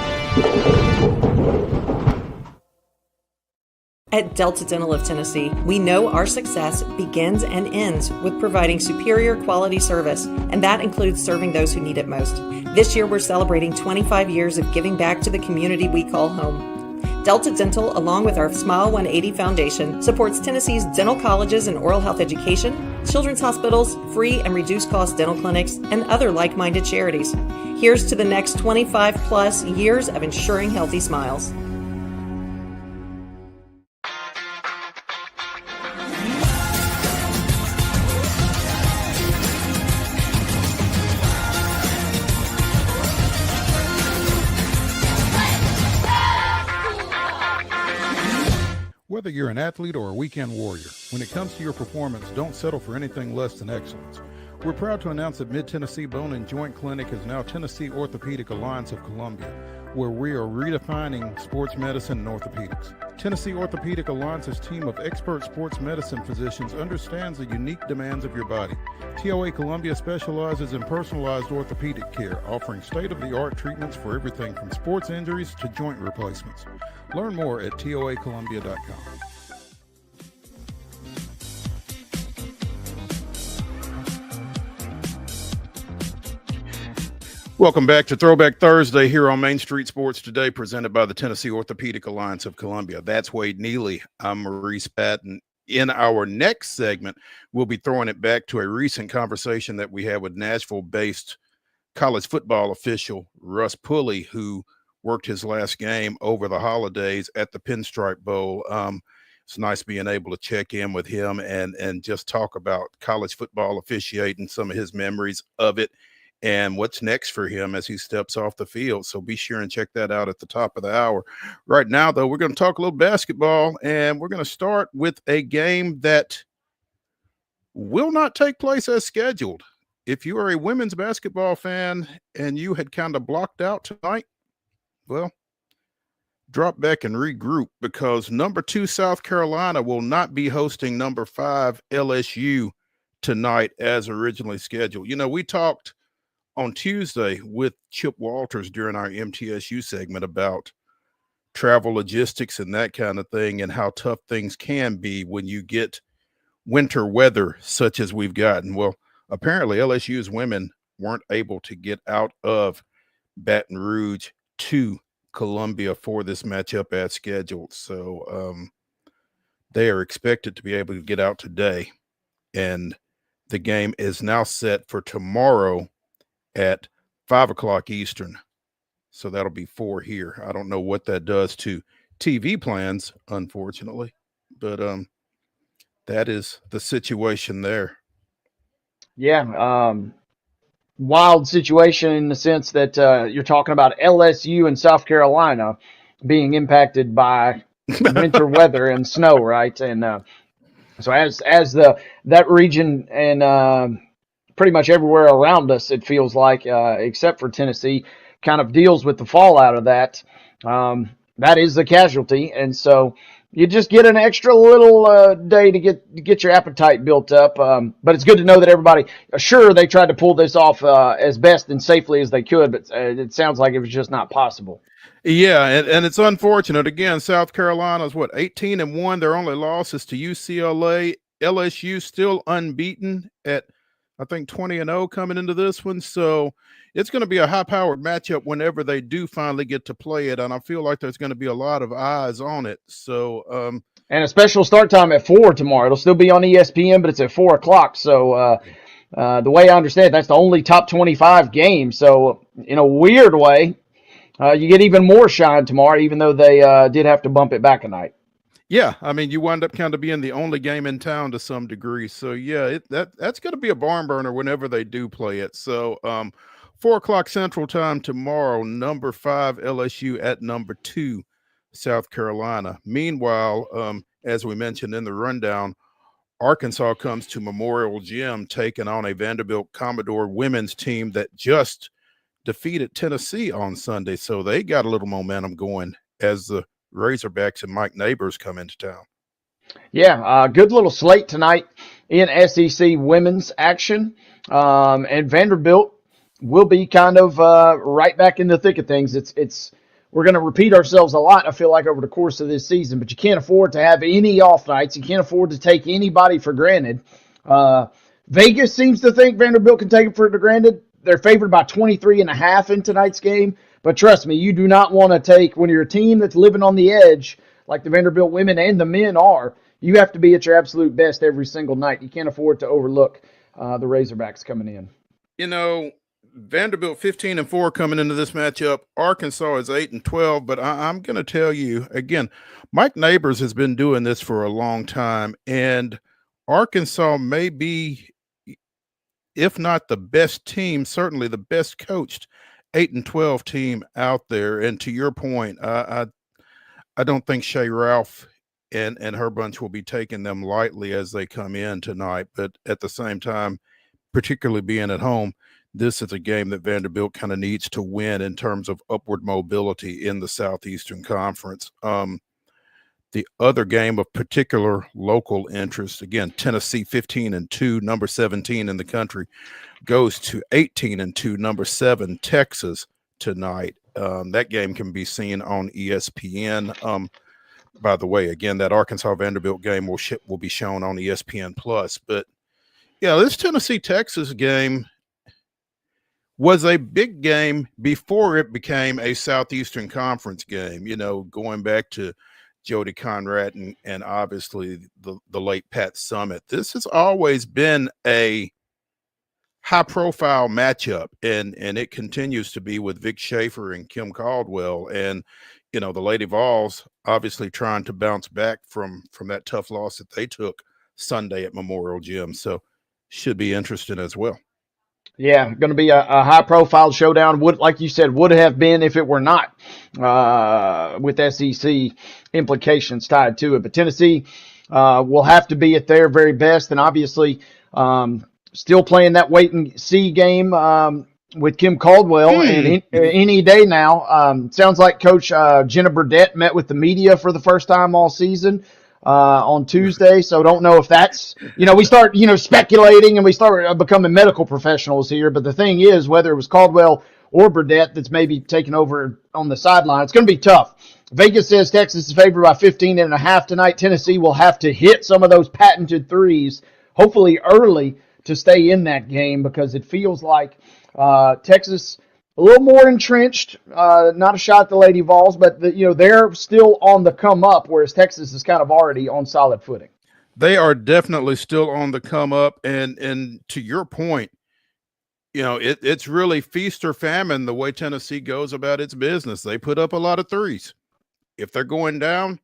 At Delta Dental of Tennessee, we know our success begins and ends with providing superior quality service, and that includes serving those who need it most. This year, we're celebrating 25 years of giving back to the community we call home. Delta Dental, along with our Smile 180 Foundation, supports Tennessee's dental colleges and oral health education, children's hospitals, free and reduced cost dental clinics, and other like-minded charities. Here's to the next 25 plus years of ensuring healthy smiles. Whether you're an athlete or a weekend warrior, when it comes to your performance, don't settle for anything less than excellence. We're proud to announce that Mid-Tennessee Bone and Joint Clinic is now Tennessee Orthopedic Alliance of Columbia, where we are redefining sports medicine and orthopedics. Tennessee Orthopedic Alliance's team of expert sports medicine physicians understands the unique demands of your body. TOA Columbia specializes in personalized orthopedic care, offering state-of-the-art treatments for everything from sports injuries to joint replacements. Learn more at toacolumbia.com. Welcome back to Throwback Thursday here on Main Street Sports Today, presented by the Tennessee Orthopedic Alliance of Columbia. That's Wade Neely. I'm Maurice Patton. In our next segment, we'll be throwing it back to a recent conversation that we had with Nashville-based college football official Russ Pulley, who worked his last game over the holidays at the Pinstripe Bowl. It's nice being able to check in with him and just talk about college football officiating, some of his memories of it, and what's next for him as he steps off the field. So be sure and check that out at the top of the hour. Right now, though, we're going to talk a little basketball, and we're going to start with a game that will not take place as scheduled. If you are a women's basketball fan and you had kind of blocked out tonight, well, drop back and regroup, because number 2 South Carolina will not be hosting number 5 LSU tonight as originally scheduled. You know, we talked on Tuesday with Chip Walters during our MTSU segment about travel logistics and that kind of thing, and how tough things can be when you get winter weather such as we've gotten. Well, apparently LSU's women weren't able to get out of Baton Rouge to Columbia for this matchup as scheduled. So they are expected to be able to get out today. And the game is now set for tomorrow at 5 o'clock Eastern. So that'll be 4 here. I don't know what that does to TV plans, unfortunately, but that is the situation there. Yeah, wild situation in the sense that you're talking about LSU and South Carolina being impacted by winter weather and snow, right? And so as that region and pretty much everywhere around us, it feels like, except for Tennessee, kind of deals with the fallout of that. That is the casualty, and so you just get an extra little day to get your appetite built up. But it's good to know that everybody, sure, they tried to pull this off as best and safely as they could, but it sounds like it was just not possible. Yeah, and it's unfortunate. Again, South Carolina's 18-1. Their only loss is to UCLA. LSU still unbeaten at, I think, 20-0 coming into this one. So it's going to be a high-powered matchup whenever they do finally get to play it, and I feel like there's going to be a lot of eyes on it. So and a special start time at 4 tomorrow. It'll still be on ESPN, but it's at 4 o'clock. So the way I understand it, that's the only top 25 game. So in a weird way, you get even more shine tomorrow, even though they did have to bump it back a night. yeah, I mean, you wind up kind of being the only game in town to some degree. So yeah, that's going to be a barn burner whenever they do play it. So 4 o'clock Central Time tomorrow, number 5 LSU at number 2 South Carolina. Meanwhile, as we mentioned in the rundown, Arkansas comes to Memorial Gym taking on a Vanderbilt Commodore women's team that just defeated Tennessee on Sunday. So they got a little momentum going as the Razorbacks and Mike Neighbors come into town. Yeah, good little slate tonight in SEC women's action. And Vanderbilt will be kind of right back in the thick of things. We're going to repeat ourselves a lot, I feel like, over the course of this season, but you can't afford to have any off nights. You can't afford to take anybody for granted. Vegas seems to think Vanderbilt can take it for granted. They're favored by 23.5 in tonight's game, but trust me, you do not want to take, when you're a team that's living on the edge, like the Vanderbilt women and the men are, you have to be at your absolute best every single night. You can't afford to overlook the Razorbacks coming in. You know, Vanderbilt 15-4 coming into this matchup. Arkansas is 8-12, but I'm going to tell you again, Mike Neighbors has been doing this for a long time, and Arkansas may be, if not the best team, certainly the best coached 8-12 team out there. And to your point, I don't think Shea Ralph and her bunch will be taking them lightly as they come in tonight. But at the same time, particularly being at home, this is a game that Vanderbilt kind of needs to win in terms of upward mobility in the Southeastern Conference. The other game of particular local interest, again, Tennessee 15-2, number 17 in the country, goes to 18-2, number 7 Texas tonight. That game can be seen on ESPN. By the way, again, that Arkansas Vanderbilt game will be shown on ESPN Plus. But yeah, this Tennessee Texas game was a big game before it became a Southeastern Conference game, you know, going back to Jody Conrad and obviously the late Pat Summitt. This has always been a high-profile matchup, and it continues to be with Vic Schaefer and Kim Caldwell. And, you know, the Lady Vols obviously trying to bounce back from that tough loss that they took Sunday at Memorial Gym. So should be interesting as well. Yeah, going to be a high-profile showdown. Would, like you said, would have been if it were not with SEC implications tied to it. But Tennessee will have to be at their very best, and obviously still playing that wait-and-see game with Kim Caldwell. And any day now, sounds like Coach Jenna Burdett met with the media for the first time all season on Tuesday. So don't know if that's, we start, speculating and we start becoming medical professionals here. But the thing is, whether it was Caldwell or Burdett that's maybe taking over on the sideline, it's going to be tough. Vegas says Texas is favored by 15.5 tonight. Tennessee will have to hit some of those patented threes, hopefully early, to stay in that game, because it feels like Texas a little more entrenched. Not a shot at the Lady Vols, but they're still on the come up, whereas Texas is kind of already on solid footing. They are definitely still on the come up, and to your point, it's really feast or famine the way Tennessee goes about its business. They put up a lot of threes. If they're going down,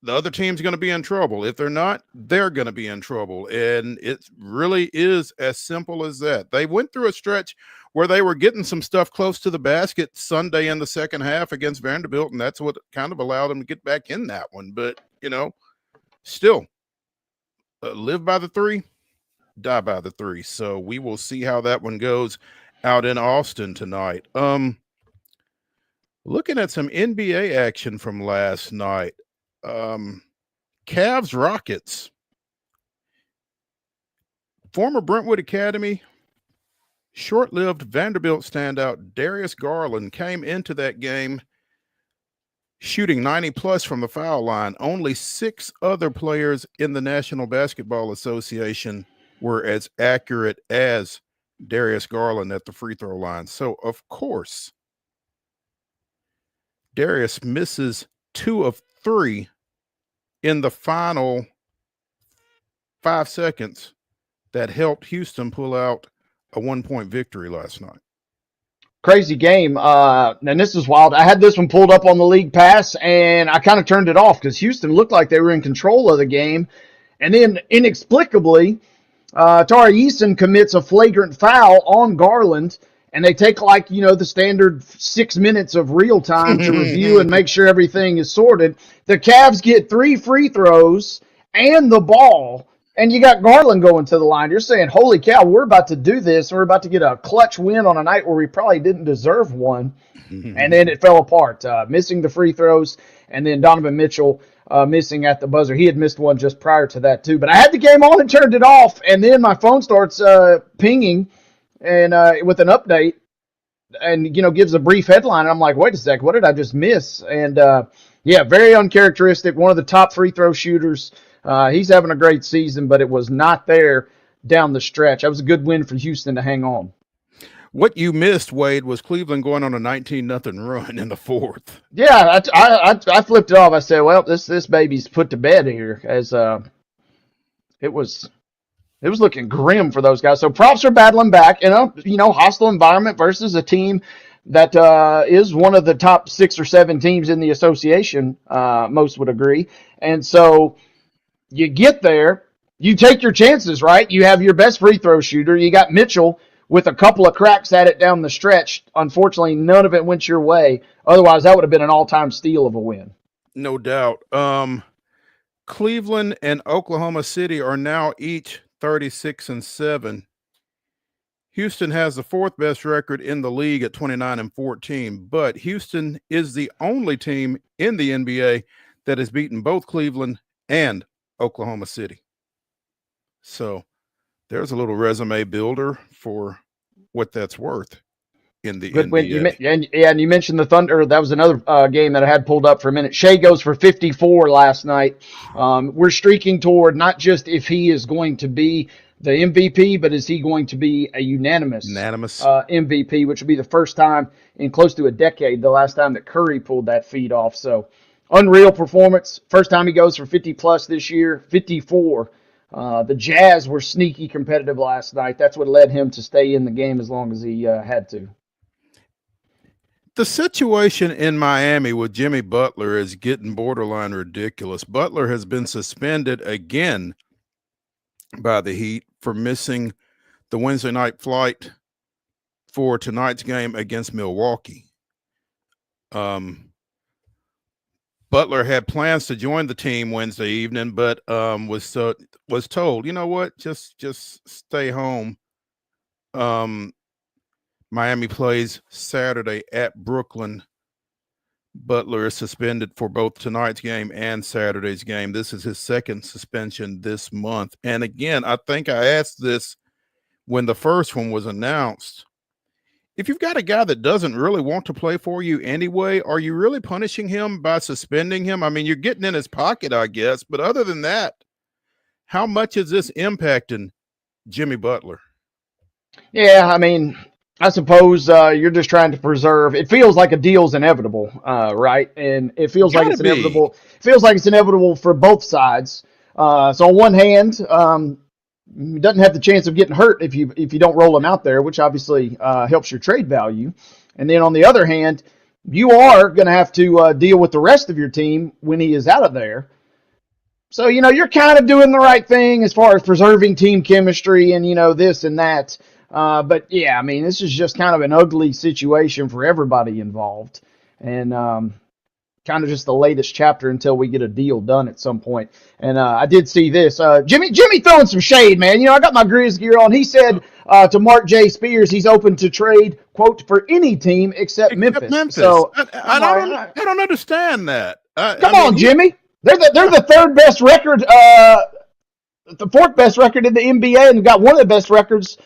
the other team's going to be in trouble. If they're not, they're going to be in trouble. And it really is as simple as that. They went through a stretch where they were getting some stuff close to the basket Sunday in the second half against Vanderbilt, and that's what kind of allowed them to get back in that one. But, still, live by the three, die by the three. So we will see how that one goes out in Austin tonight. Looking at some NBA action from last night. Cavs Rockets. Former Brentwood Academy, short-lived Vanderbilt standout Darius Garland came into that game shooting 90+ from the foul line. Only 6 other players in the National Basketball Association were as accurate as Darius Garland at the free throw line. So, of course, Darius misses 2 of 3 in the final 5 seconds that helped Houston pull out a 1-point victory last night. Crazy game. And this is wild. I had this one pulled up on the league pass, and I kind of turned it off because Houston looked like they were in control of the game. And then inexplicably, Tari Eason commits a flagrant foul on Garland, and they take the standard 6 minutes of real time to review and make sure everything is sorted. The Cavs get 3 free throws and the ball, and you got Garland going to the line. You're saying, holy cow, we're about to do this. We're about to get a clutch win on a night where we probably didn't deserve one. And then it fell apart, missing the free throws, and then Donovan Mitchell missing at the buzzer. He had missed one just prior to that, too. But I had the game on and turned it off, and then my phone starts pinging and with an update and, gives a brief headline. And I'm like, wait a sec, what did I just miss? And, very uncharacteristic. One of the top free throw shooters. He's having a great season, but it was not there down the stretch. That was a good win for Houston to hang on. What you missed, Wade, was Cleveland going on a 19-0 run in the fourth. Yeah, I flipped it off. I said, well, this baby's put to bed here, as it was looking grim for those guys. So props are battling back in a hostile environment versus a team that is one of the top 6 or 7 teams in the association. Most would agree, and so you get there, you take your chances, right? You have your best free throw shooter. You got Mitchell with a couple of cracks at it down the stretch. Unfortunately, none of it went your way. Otherwise, that would have been an all-time steal of a win. No doubt. Cleveland and Oklahoma City are now each 36-7. Houston has the 4th best record in the league at 29-14, but Houston is the only team in the NBA that has beaten both Cleveland and Oklahoma City. So there's a little resume builder for what that's worth in the NBA. And you mentioned the Thunder. That was another game that I had pulled up for a minute. Shea goes for 54 last night. We're streaking toward not just if he is going to be the MVP, but is he going to be a unanimous MVP, which will be the first time in close to a decade, the last time that Curry pulled that feat off. So unreal performance. First time he goes for 50+ this year, 54. The Jazz were sneaky competitive last night. That's what led him to stay in the game as long as he had to. The situation in Miami with Jimmy Butler is getting borderline ridiculous. Butler has been suspended again by the Heat for missing the Wednesday night flight for tonight's game against Milwaukee. Butler had plans to join the team Wednesday evening, but was told, you know what, just stay home. Miami plays Saturday at Brooklyn. Butler is suspended for both tonight's game and Saturday's game. This is his 2nd suspension this month. And again, I think I asked this when the first one was announced. If you've got a guy that doesn't really want to play for you anyway, are you really punishing him by suspending him? I mean, you're getting in his pocket, I guess. But other than that, how much is this impacting Jimmy Butler? Yeah, I mean, I suppose you're just trying to preserve. It feels like a deal's inevitable, right? And it feels like Gotta it's be. inevitable. It feels like it's inevitable for both sides. So on one hand, he doesn't have the chance of getting hurt if you don't roll him out there, which obviously helps your trade value. And then on the other hand, you are going to have to deal with the rest of your team when he is out of there. So, you're kind of doing the right thing as far as preserving team chemistry and, this and that. But, yeah, I mean, this is just kind of an ugly situation for everybody involved. And kind of just the latest chapter until we get a deal done at some point. And I did see this. Jimmy throwing some shade, man. I got my Grizz gear on. He said to Mark J. Spears he's open to trade, quote, for any team except Memphis. So I don't understand that. Come on, Jimmy. They're the third best record, the fourth best record in the NBA, and got one of the best records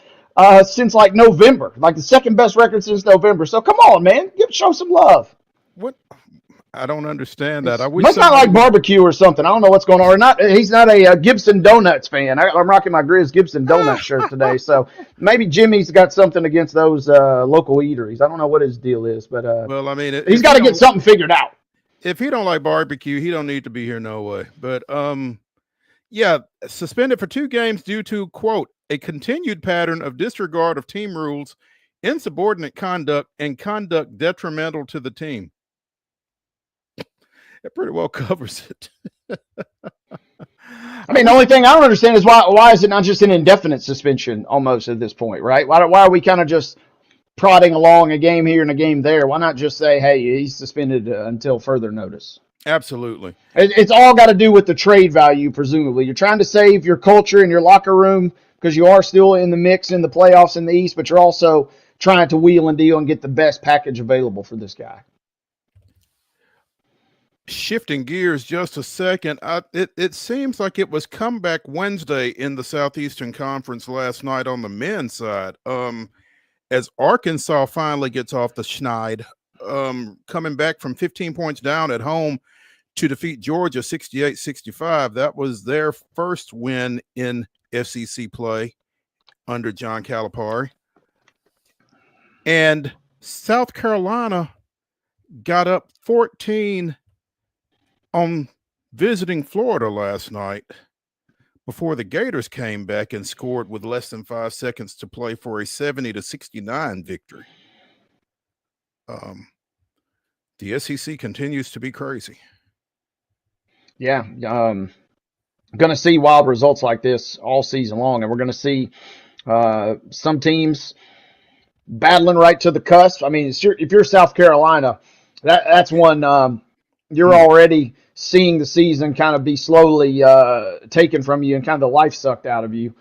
since like November, like the second best record since November. So come on, man, show some love. What? I don't understand that. I wish must not like barbecue or something. I don't know what's going on. Or not. He's not a Gibson Donuts fan. I'm rocking my Grizz Gibson Donut shirt today, so maybe Jimmy's got something against those local eateries. I don't know what his deal is, but well, I mean, he's got to get something figured out. If he don't like barbecue, he don't need to be here no way. But yeah, suspended for 2 games due to, quote, a continued pattern of disregard of team rules, insubordinate conduct, and conduct detrimental to the team. It pretty well covers it. I mean, the only thing I don't understand is why is it not just an indefinite suspension almost at this point, right? Why are we kind of just prodding along a game here and a game there? Why not just say, hey, he's suspended until further notice? Absolutely. It's all got to do with the trade value, presumably. You're trying to save your culture and your locker room because you are still in the mix in the playoffs in the East, but you're also trying to wheel and deal and get the best package available for this guy. Shifting gears just a second, it seems like it was comeback Wednesday in the Southeastern Conference last night on the men's side. As Arkansas finally gets off the schneid, coming back from 15 points down at home to defeat Georgia 68-65. That was their first win in FCC play under John Calipari. And South Carolina got up 14 on visiting Florida last night before the Gators came back and scored with less than 5 seconds to play for a 70-69 victory. The SEC continues to be crazy. Yeah, going to see wild results like this all season long, and we're going to see some teams battling right to the cusp. I mean, if you're South Carolina, that's one you're already seeing the season kind of be slowly taken from you and kind of the life sucked out of you.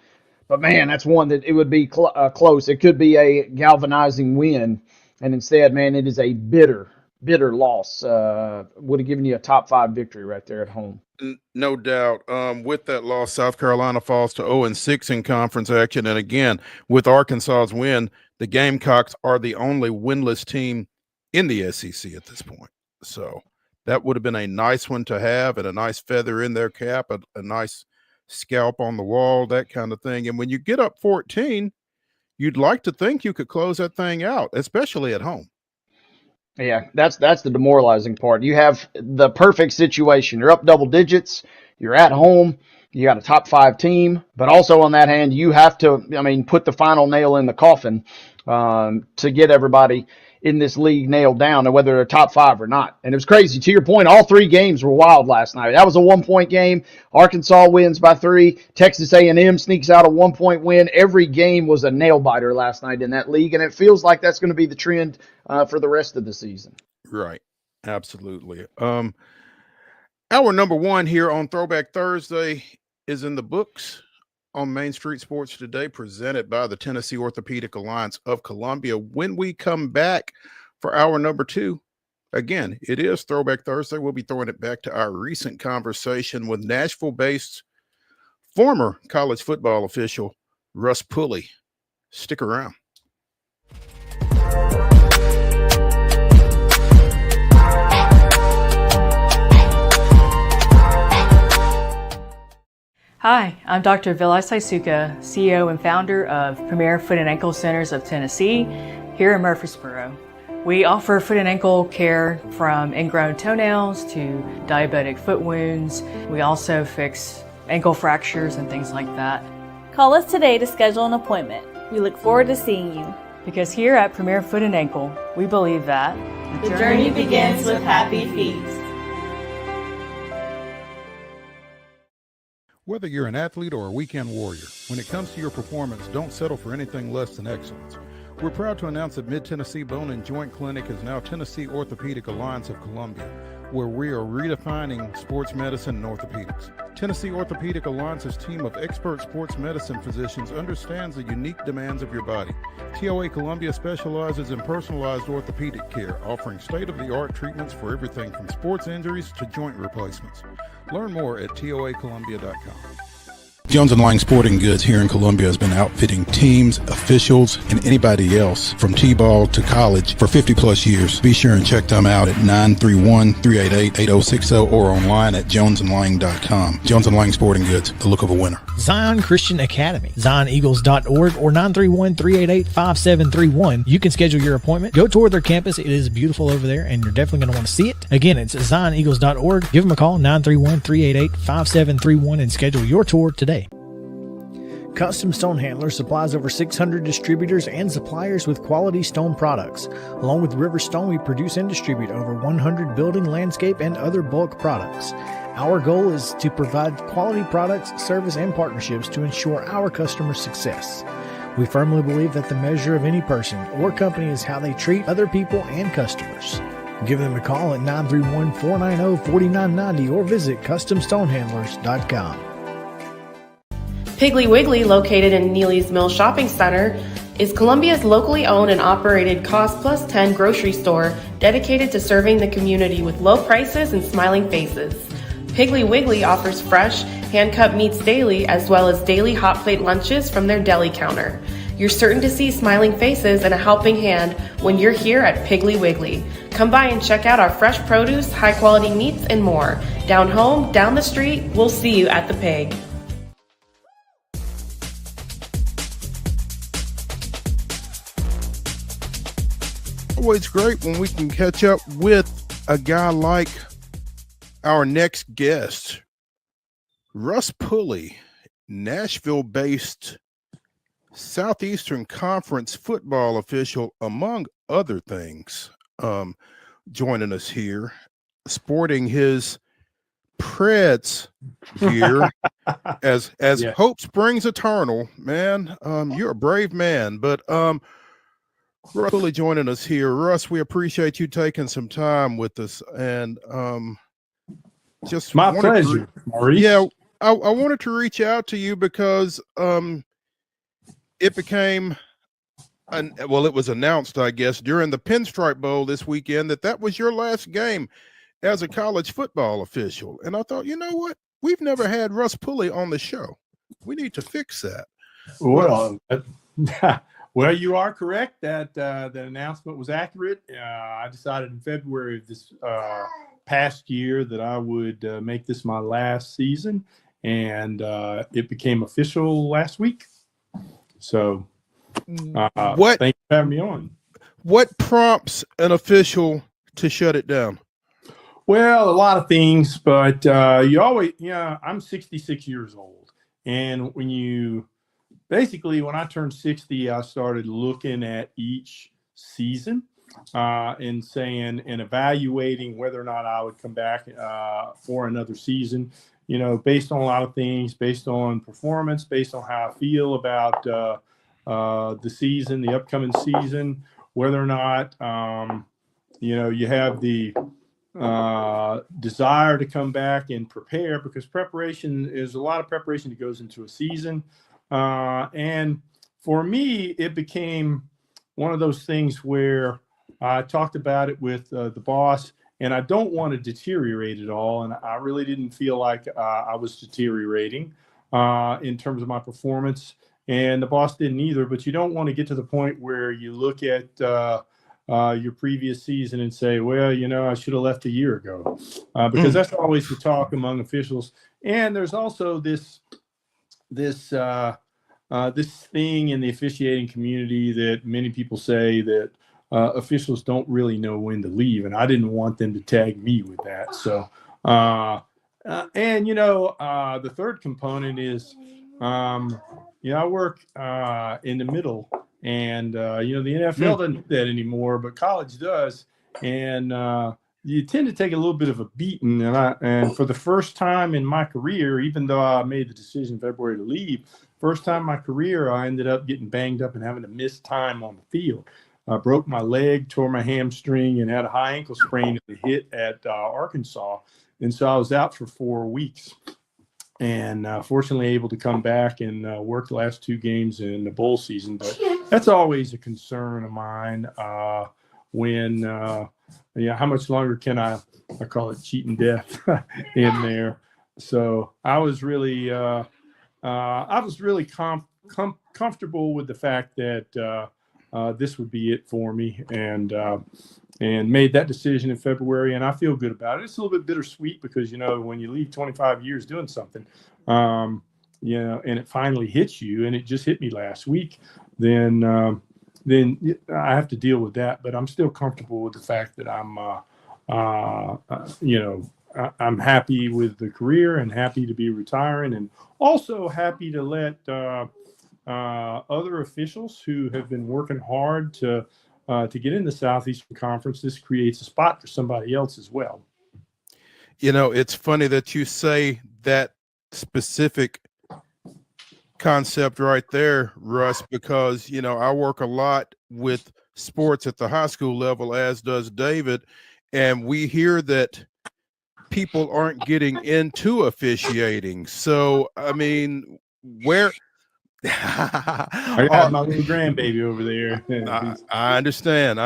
But, man, that's one that it would be close. It could be a galvanizing win, and instead, man, it is a bitter loss. Would have given you a top 5 victory right there at home. No doubt. With that loss, South Carolina falls to 0-6 in conference action. And again, with Arkansas's win, the Gamecocks are the only winless team in the SEC at this point. So that would have been a nice one to have and a nice feather in their cap, a nice scalp on the wall, that kind of thing. And when you get up 14, you'd like to think you could close that thing out, especially at home. Yeah, that's the demoralizing part. You have the perfect situation. You're up double digits. You're at home. You got a top 5 team. But also on that hand, you have to, put the final nail in the coffin to get everybody in this league nailed down, and whether they're top 5 or not. And it was crazy. To your point, all 3 games were wild last night. That was a 1-point game. Arkansas wins by 3. Texas A&M sneaks out a 1-point win. Every game was a nail-biter last night in that league, and it feels like that's going to be the trend for the rest of the season. Right. Absolutely. Our number 1 here on Throwback Thursday is in the books on Main Street Sports Today, presented by the Tennessee Orthopedic Alliance of Columbia. When we come back for our number 2, again, it is Throwback Thursday. We'll be throwing it back to our recent conversation with Nashville-based former college football official Russ Pulley. Stick around. Hi, I'm Dr. Vilai Saisuka, CEO and founder of Premier Foot and Ankle Centers of Tennessee, here in Murfreesboro. We offer foot and ankle care from ingrown toenails to diabetic foot wounds. We also fix ankle fractures and things like that. Call us today to schedule an appointment. We look forward to seeing you. Because here at Premier Foot and Ankle, we believe that the journey begins with happy feet. Whether you're an athlete or a weekend warrior, when it comes to your performance, don't settle for anything less than excellence. We're proud to announce that Mid-Tennessee Bone and Joint Clinic is now Tennessee Orthopedic Alliance of Columbia, where we are redefining sports medicine and orthopedics. Tennessee Orthopedic Alliance's team of expert sports medicine physicians understands the unique demands of your body. TOA Columbia specializes in personalized orthopedic care, offering state-of-the-art treatments for everything from sports injuries to joint replacements. Learn more at toacolumbia.com. Jones & Lang Sporting Goods here in Columbia has been outfitting teams, officials, and anybody else from T-ball to college for 50 plus years. Be sure and check them out at 931-388-8060 or online at jonesandlang.com. Jones & Lang Sporting Goods, the look of a winner. Zion Christian Academy, zioneagles.org or 931-388-5731. You can schedule your appointment. Go tour their campus. It is beautiful over there, and you're definitely going to want to see it. Again, it's zioneagles.org. Give them a call, 931-388-5731, and schedule your tour today. Custom Stone Handlers supplies over 600 distributors and suppliers with quality stone products. Along with River Stone, we produce and distribute over 100 building, landscape, and other bulk products. Our goal is to provide quality products, service, and partnerships to ensure our customers' success. We firmly believe that the measure of any person or company is how they treat other people and customers. Give them a call at 931-490-4990 or visit CustomStonehandlers.com. Piggly Wiggly, located in Neely's Mill Shopping Center, is Columbia's locally owned and operated Cost Plus 10 grocery store dedicated to serving the community with low prices and smiling faces. Piggly Wiggly offers fresh, hand-cut meats daily as well as daily hot plate lunches from their deli counter. You're certain to see smiling faces and a helping hand when you're here at Piggly Wiggly. Come by and check out our fresh produce, high-quality meats, and more. Down home, down the street, we'll see you at the Pig. Always great when we can catch up with a guy like our next guest, Russ Pulley, Nashville-based Southeastern Conference football official, among other things, joining us here, sporting his Preds gear as yeah. Hope springs eternal, man. You're a brave man, but Russ Pulley joining us here. Russ, we appreciate you taking some time with us, and just my pleasure, Maurice. Yeah, I wanted to reach out to you because it became, it was announced, I guess, during the Pinstripe Bowl this weekend that was your last game as a college football official, and I thought, you know what? We've never had Russ Pulley on the show. We need to fix that. Well. Well, you are correct that the announcement was accurate. I decided in February of this past year that I would make this my last season, and it became official last week. So thanks for having me on. What prompts an official to shut it down? Well, a lot of things, but I'm 66 years old, and when I turned 60, I started looking at each season and evaluating whether or not I would come back for another season, based on a lot of things, based on performance, based on how I feel about the season, the upcoming season, whether or not, you have the desire to come back and prepare, because preparation is a lot of preparation that goes into a season. And for me, it became one of those things where I talked about it with the boss, and I don't want to deteriorate at all. And I really didn't feel like I was deteriorating in terms of my performance. And the boss didn't either. But you don't want to get to the point where you look at your previous season and say, well, I should have left a year ago, because that's always the talk among officials. And there's also this this thing in the officiating community that many people say that officials don't really know when to leave, and I didn't want them to tag me with that. So, and the third component is, I work in the middle, and the NFL doesn't do that anymore, but college does, and you tend to take a little bit of a beating. And for the first time in my career, even though I made the decision in February to leave, first time in my career, I ended up getting banged up and having to miss time on the field. I broke my leg, tore my hamstring, and had a high ankle sprain at the hit at Arkansas. And so I was out for 4 weeks, and fortunately able to come back and work the last 2 games in the bowl season. But that's always a concern of mine when, how much longer can I call it cheating death in there. So I was really comfortable with the fact that this would be it for me, and made that decision in February, and I feel good about it. It's a little bit bittersweet because, when you leave 25 years doing something, and it finally hits you, and it just hit me last week, then I have to deal with that. But I'm still comfortable with the fact that I'm happy with the career and happy to be retiring, and also happy to let other officials who have been working hard to get in the Southeastern Conference. This creates a spot for somebody else as well. It's funny that you say that specific concept right there, Russ, because, I work a lot with sports at the high school level, as does David, and we hear that people aren't getting into officiating. So, I mean, where... I got my little grandbaby over there. I understand.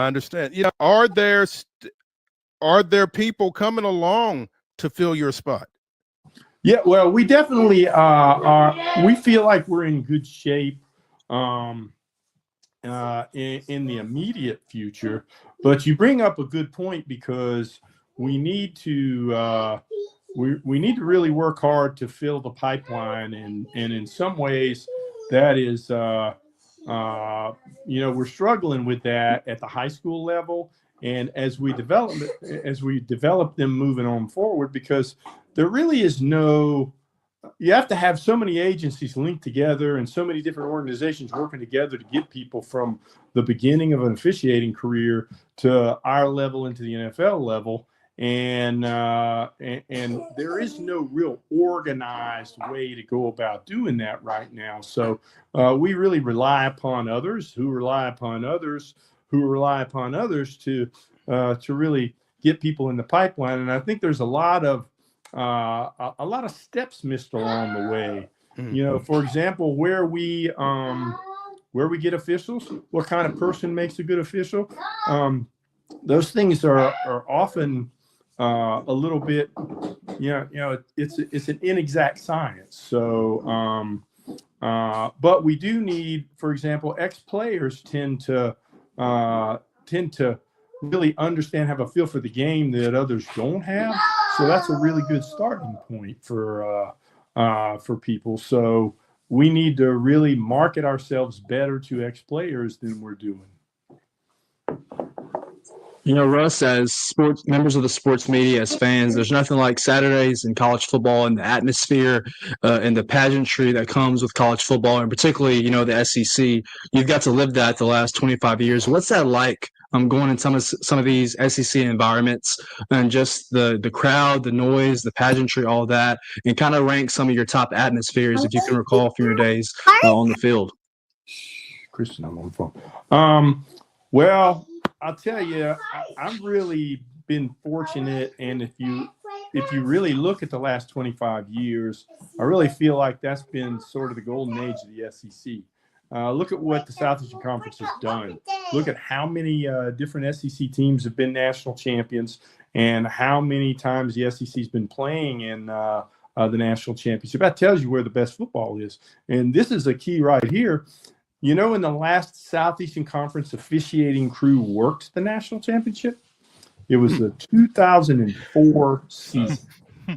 Are there people coming along to fill your spot? Yeah, well, we definitely are. We feel like we're in good shape in the immediate future. But you bring up a good point, because we need to we need to really work hard to fill the pipeline, and in some ways that is we're struggling with that at the high school level, and as we develop them moving on forward, because there really is you have to have so many agencies linked together and so many different organizations working together to get people from the beginning of an officiating career to our level into the NFL level. And there is no real organized way to go about doing that right now. So we really rely upon others who rely upon others who rely upon others to really get people in the pipeline. And I think there's a lot of steps missed along the way. For example, where we get officials, what kind of person makes a good official? Those things are often a little bit, it's an inexact science. So, but we do need, for example, ex-players tend to really understand, have a feel for the game that others don't have. So that's a really good starting point for people. So we need to really market ourselves better to ex-players than we're doing. Russ, as members of the sports media, as fans, there's nothing like Saturdays in college football and the atmosphere and the pageantry that comes with college football, and particularly, the SEC. You've got to live that the last 25 years. What's that like? Going in some of these SEC environments, and just the crowd, the noise, the pageantry, all that, and kind of rank some of your top atmospheres, if you can recall, from your days on the field. Christian, I'm on the phone. Well, I'll tell you, I've really been fortunate, and if you really look at the last 25 years, I really feel like that's been sort of the golden age of the SEC. Look at what the Southeastern Conference has done. Look at how many different SEC teams have been national champions, and how many times the SEC has been playing in the national championship. That tells you where the best football is. And this is a key right here. In the last Southeastern Conference officiating crew worked the national championship, it was the 2004 season.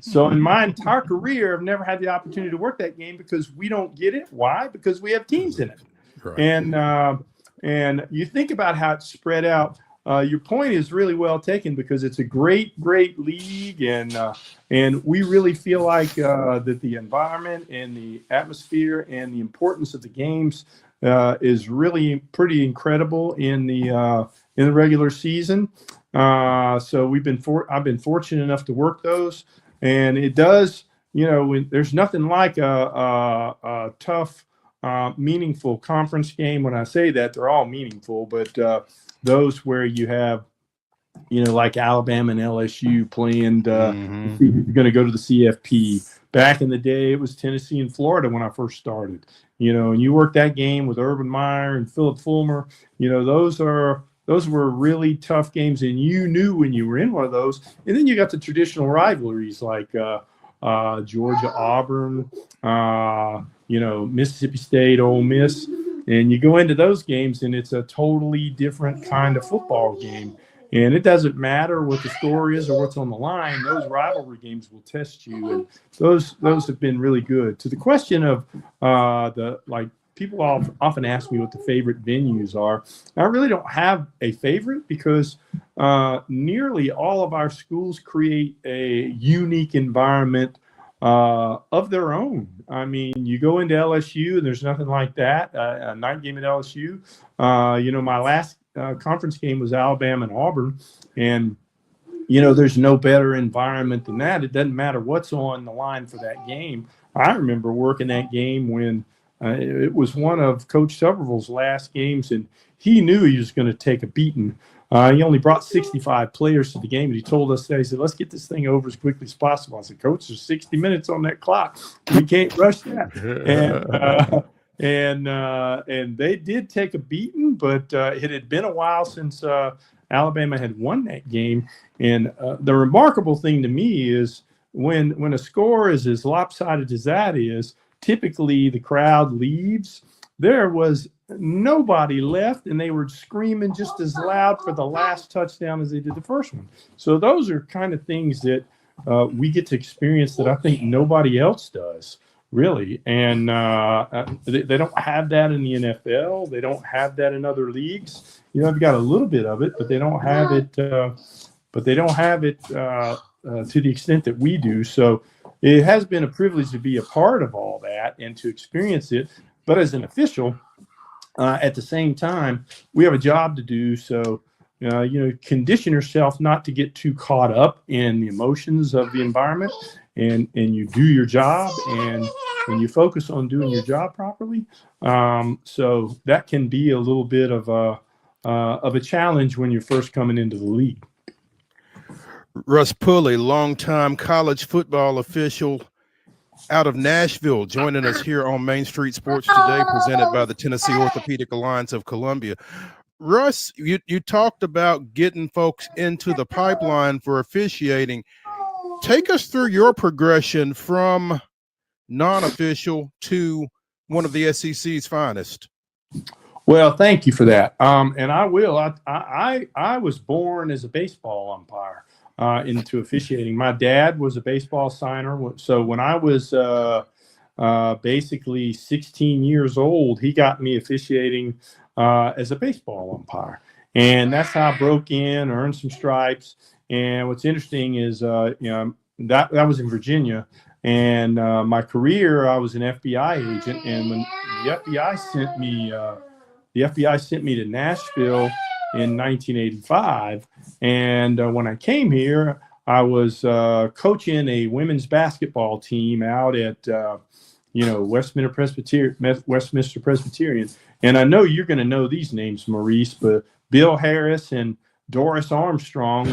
So in my entire career, I've never had the opportunity to work that game because we don't get it. Why? Because we have teams in it. Right. And you think about how it's spread out. Your point is really well taken because it's a great league, and we really feel like that the environment and the atmosphere and the importance of the games is really pretty incredible in the regular season. So I've been fortunate enough to work those, and it does. There's nothing like a tough, meaningful conference game. When I say that, they're all meaningful, but those where you have, like Alabama and LSU playing, you're going to go to the CFP. Back in the day, it was Tennessee and Florida when I first started. And you work that game with Urban Meyer and Philip Fulmer. Those were really tough games, and you knew when you were in one of those. And then you got the traditional rivalries like Georgia, Auburn, Mississippi State, Ole Miss. And you go into those games, and it's a totally different kind of football game. And it doesn't matter what the score is or what's on the line. Those rivalry games will test you, and those have been really good. To the question of people often ask me what the favorite venues are. I really don't have a favorite because nearly all of our schools create a unique environment of their own. I mean, you go into LSU and there's nothing like that. A night game at LSU. My last conference game was Alabama and Auburn, and there's no better environment than that. It doesn't matter what's on the line for that game. I remember working that game when it was one of Coach Tuberville's last games, and he knew he was going to take a beating. He only brought 65 players to the game, and he told us that. He said, "Let's get this thing over as quickly as possible." I said, "Coach, there's 60 minutes on that clock. We can't rush that." And they did take a beating, but it had been a while since Alabama had won that game. And the remarkable thing to me is when a score is as lopsided as that is, typically the crowd leaves. There was nobody left, and they were screaming just as loud for the last touchdown as they did the first one. So those are kind of things that we get to experience that I think nobody else does, really. And they don't have that in the NFL. They don't have that in other leagues. They've got a little bit of it, but they don't have it. To the extent that we do. So it has been a privilege to be a part of all that and to experience it. But as an official, at the same time, we have a job to do. So, condition yourself not to get too caught up in the emotions of the environment, and you do your job and you focus on doing your job properly. So that can be a little bit of a challenge when you're first coming into the league. Russ Pulley, longtime college football official out of Nashville, joining us here on Main Street Sports Today, presented by the Tennessee Orthopedic Alliance of Columbia. Russ, you talked about getting folks into the pipeline for officiating. Take us through your progression from non-official to one of the SEC's finest. Well, thank you for that. And I will. I was born as a baseball umpire into officiating. My dad was a baseball signer. So when I was basically 16 years old, he got me officiating as a baseball umpire. And that's how I broke in, earned some stripes. And what's interesting is, that was in Virginia. And my career, I was an FBI agent. And when the FBI sent me to Nashville in 1985. And when I came here, I was coaching a women's basketball team out at, Westminster Presbyterian. And I know you're going to know these names, Maurice, but Bill Harris and Doris Armstrong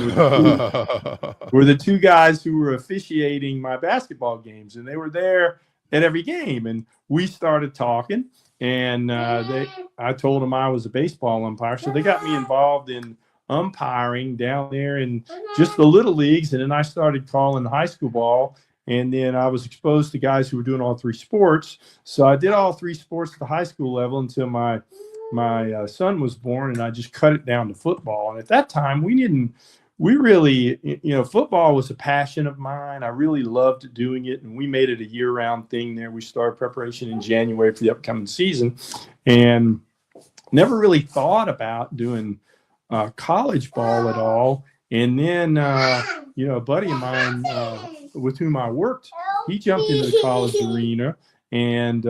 were the two guys who were officiating my basketball games. And they were there at every game. And we started talking. And I told them I was a baseball umpire. So they got me involved in umpiring down there in just the little leagues. And then I started calling high school ball. And then I was exposed to guys who were doing all three sports. So I did all three sports at the high school level until my son was born, and I just cut it down to football. And at that time, we we really, football was a passion of mine. I really loved doing it, and we made it a year-round thing there. We started preparation in January for the upcoming season, and never really thought about doing college ball at all. And then, a buddy of mine with whom I worked, he jumped into the college arena, and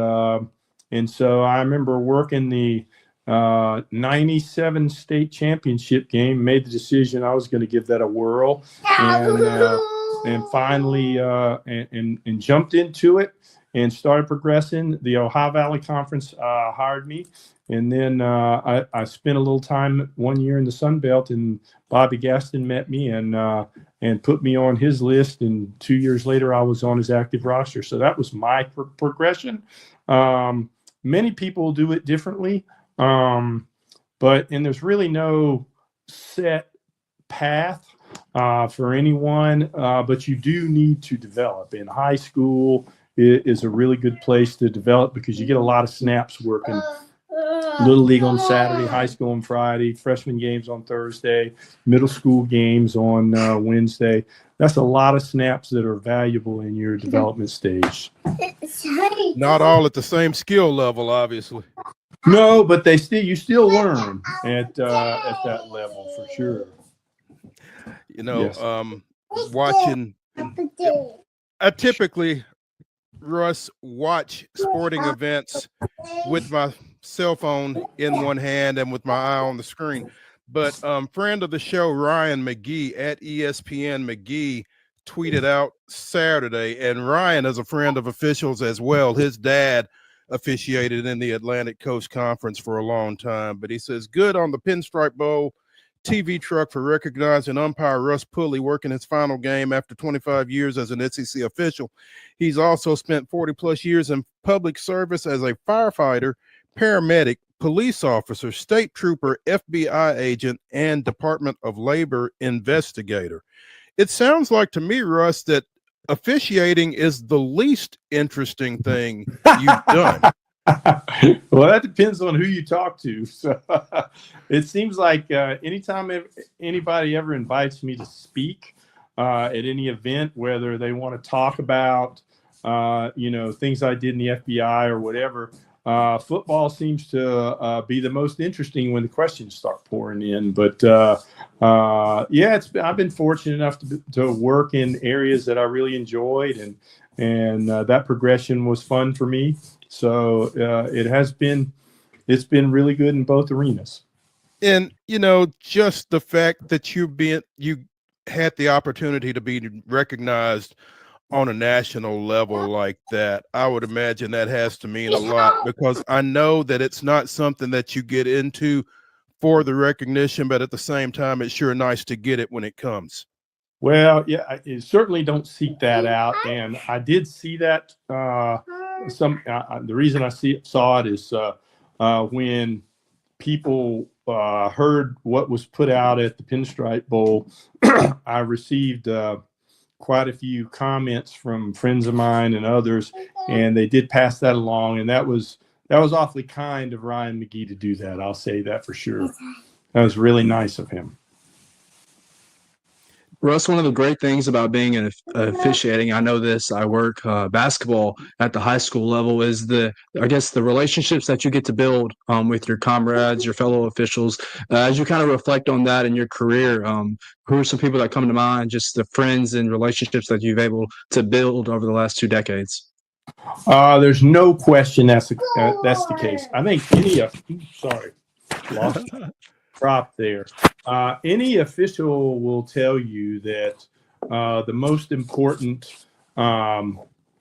so I remember working the 97 state championship game, made the decision I was going to give that a whirl, and finally and jumped into it and started progressing. The Ohio Valley Conference hired me, and then I spent a little time 1 year in the Sun Belt, and Bobby Gaston met me and put me on his list, and 2 years later I was on his active roster. So that was my progression. Many people do it differently. But there's really no set path for anyone, but you do need to develop. In high school is a really good place to develop because you get a lot of snaps working. Little league on Saturday, high school on Friday, freshman games on Thursday, middle school games on Wednesday. That's a lot of snaps that are valuable in your development stage. Not all at the same skill level, obviously. No, but you still learn at that level for sure. Yes. Watching. I typically, Russ, watch sporting events with my cell phone in one hand and with my eye on the screen. But friend of the show, Ryan McGee at ESPN McGee, tweeted out Saturday, and Ryan is a friend of officials as well. His dad officiated in the Atlantic Coast Conference for a long time, but he says, good on the Pinstripe Bowl TV truck for recognizing umpire Russ Pulley working his final game after 25 years as an SEC official. He's also spent 40 plus years in public service as a firefighter, paramedic, police officer, state trooper, FBI agent, and Department of Labor investigator. It sounds like to me, Russ, that officiating is the least interesting thing you've done. Well, that depends on who you talk to. So it seems like anytime anybody ever invites me to speak at any event, whether they want to talk about things I did in the FBI or whatever, football seems to be the most interesting when the questions start pouring in. But I've been fortunate enough to work in areas that I really enjoyed, and that progression was fun for me. So it's been really good in both arenas. And just the fact that you had the opportunity to be recognized on a national level like that, I would imagine that has to mean a lot, because I know that it's not something that you get into for the recognition, but at the same time, it's sure nice to get it when it comes. Well, yeah, I certainly don't seek that out, and I did see that. The reason I saw it is when people heard what was put out at the Pinstripe Bowl, I received quite a few comments from friends of mine and others, and they did pass that along, and that was awfully kind of Ryan McGee to do that. I'll say that for sure. That was really nice of him. Russ, one of the great things about being an officiating, I know this, I work basketball at the high school level, is the relationships that you get to build with your comrades, your fellow officials. As you kind of reflect on that in your career, who are some people that come to mind, just the friends and relationships that you've able to build over the last 2 decades? There's no question that's the case. I think lost prop there. Any official will tell you that the most important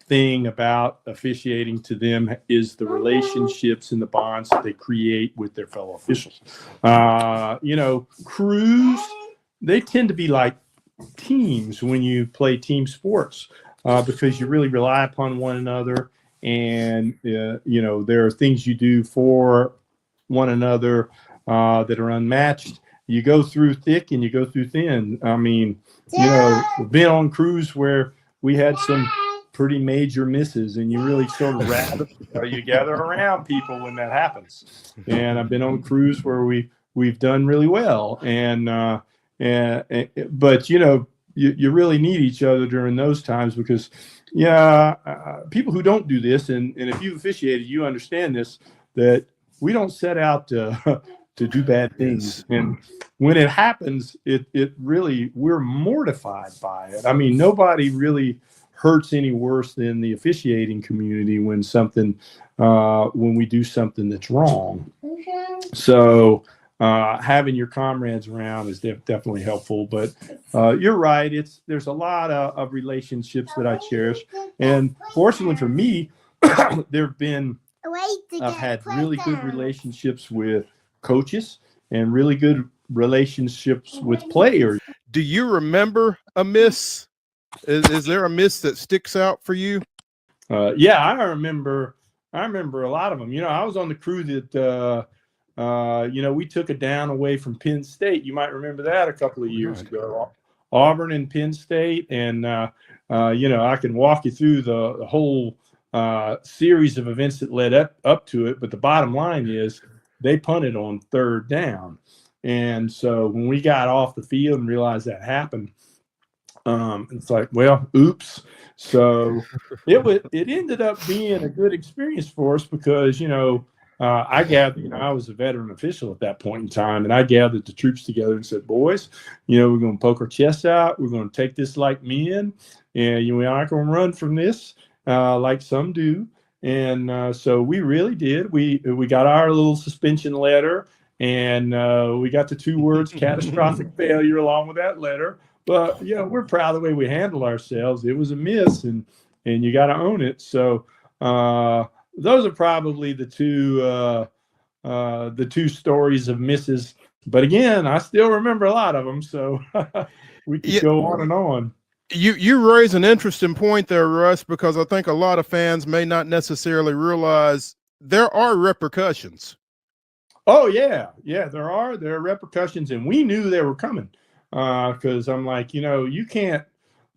thing about officiating to them is the relationships and the bonds that they create with their fellow officials. Crews, they tend to be like teams when you play team sports because you really rely upon one another, and there are things you do for one another that are unmatched. You go through thick and you go through thin. I mean, we've been on crews where we had some pretty major misses, and you really sort of you gather around people when that happens. And I've been on crews where we've done really well, and But you really need each other during those times because people who don't do this, and if you've officiated, you understand this, that we don't set out to to do bad things. And when it happens, it really, we're mortified by it. I mean, nobody really hurts any worse than the officiating community when we do something that's wrong. So having your comrades around is definitely helpful. But you're right. There's a lot of relationships that I cherish. And fortunately for me, I've had really good relationships with coaches and really good relationships with players. Do you remember a miss? Is there a miss that sticks out for you? Yeah, I remember a lot of them. I was on the crew that we took a down away from Penn State. You might remember that a couple of years ago. Auburn and Penn State, and I can walk you through the whole series of events that led up to it. But the bottom line is they punted on third down, and so when we got off the field and realized that happened, it's like, well, oops. So it ended up being a good experience for us because I gathered, I was a veteran official at that point in time, and I gathered the troops together and said, boys, we're going to poke our chests out. We're going to take this like men, and we're not going to run from this like some do. And so we really did. We got our little suspension letter, and we got the 2 words catastrophic failure along with that letter. But we're proud of the way we handled ourselves. It was a miss, and you got to own it. So those are probably the two stories of misses. But again, I still remember a lot of them. So we could go on and on. You raise an interesting point there, Russ, because I think a lot of fans may not necessarily realize there are repercussions. Oh yeah, there are repercussions, and we knew they were coming. Because I'm like, you can't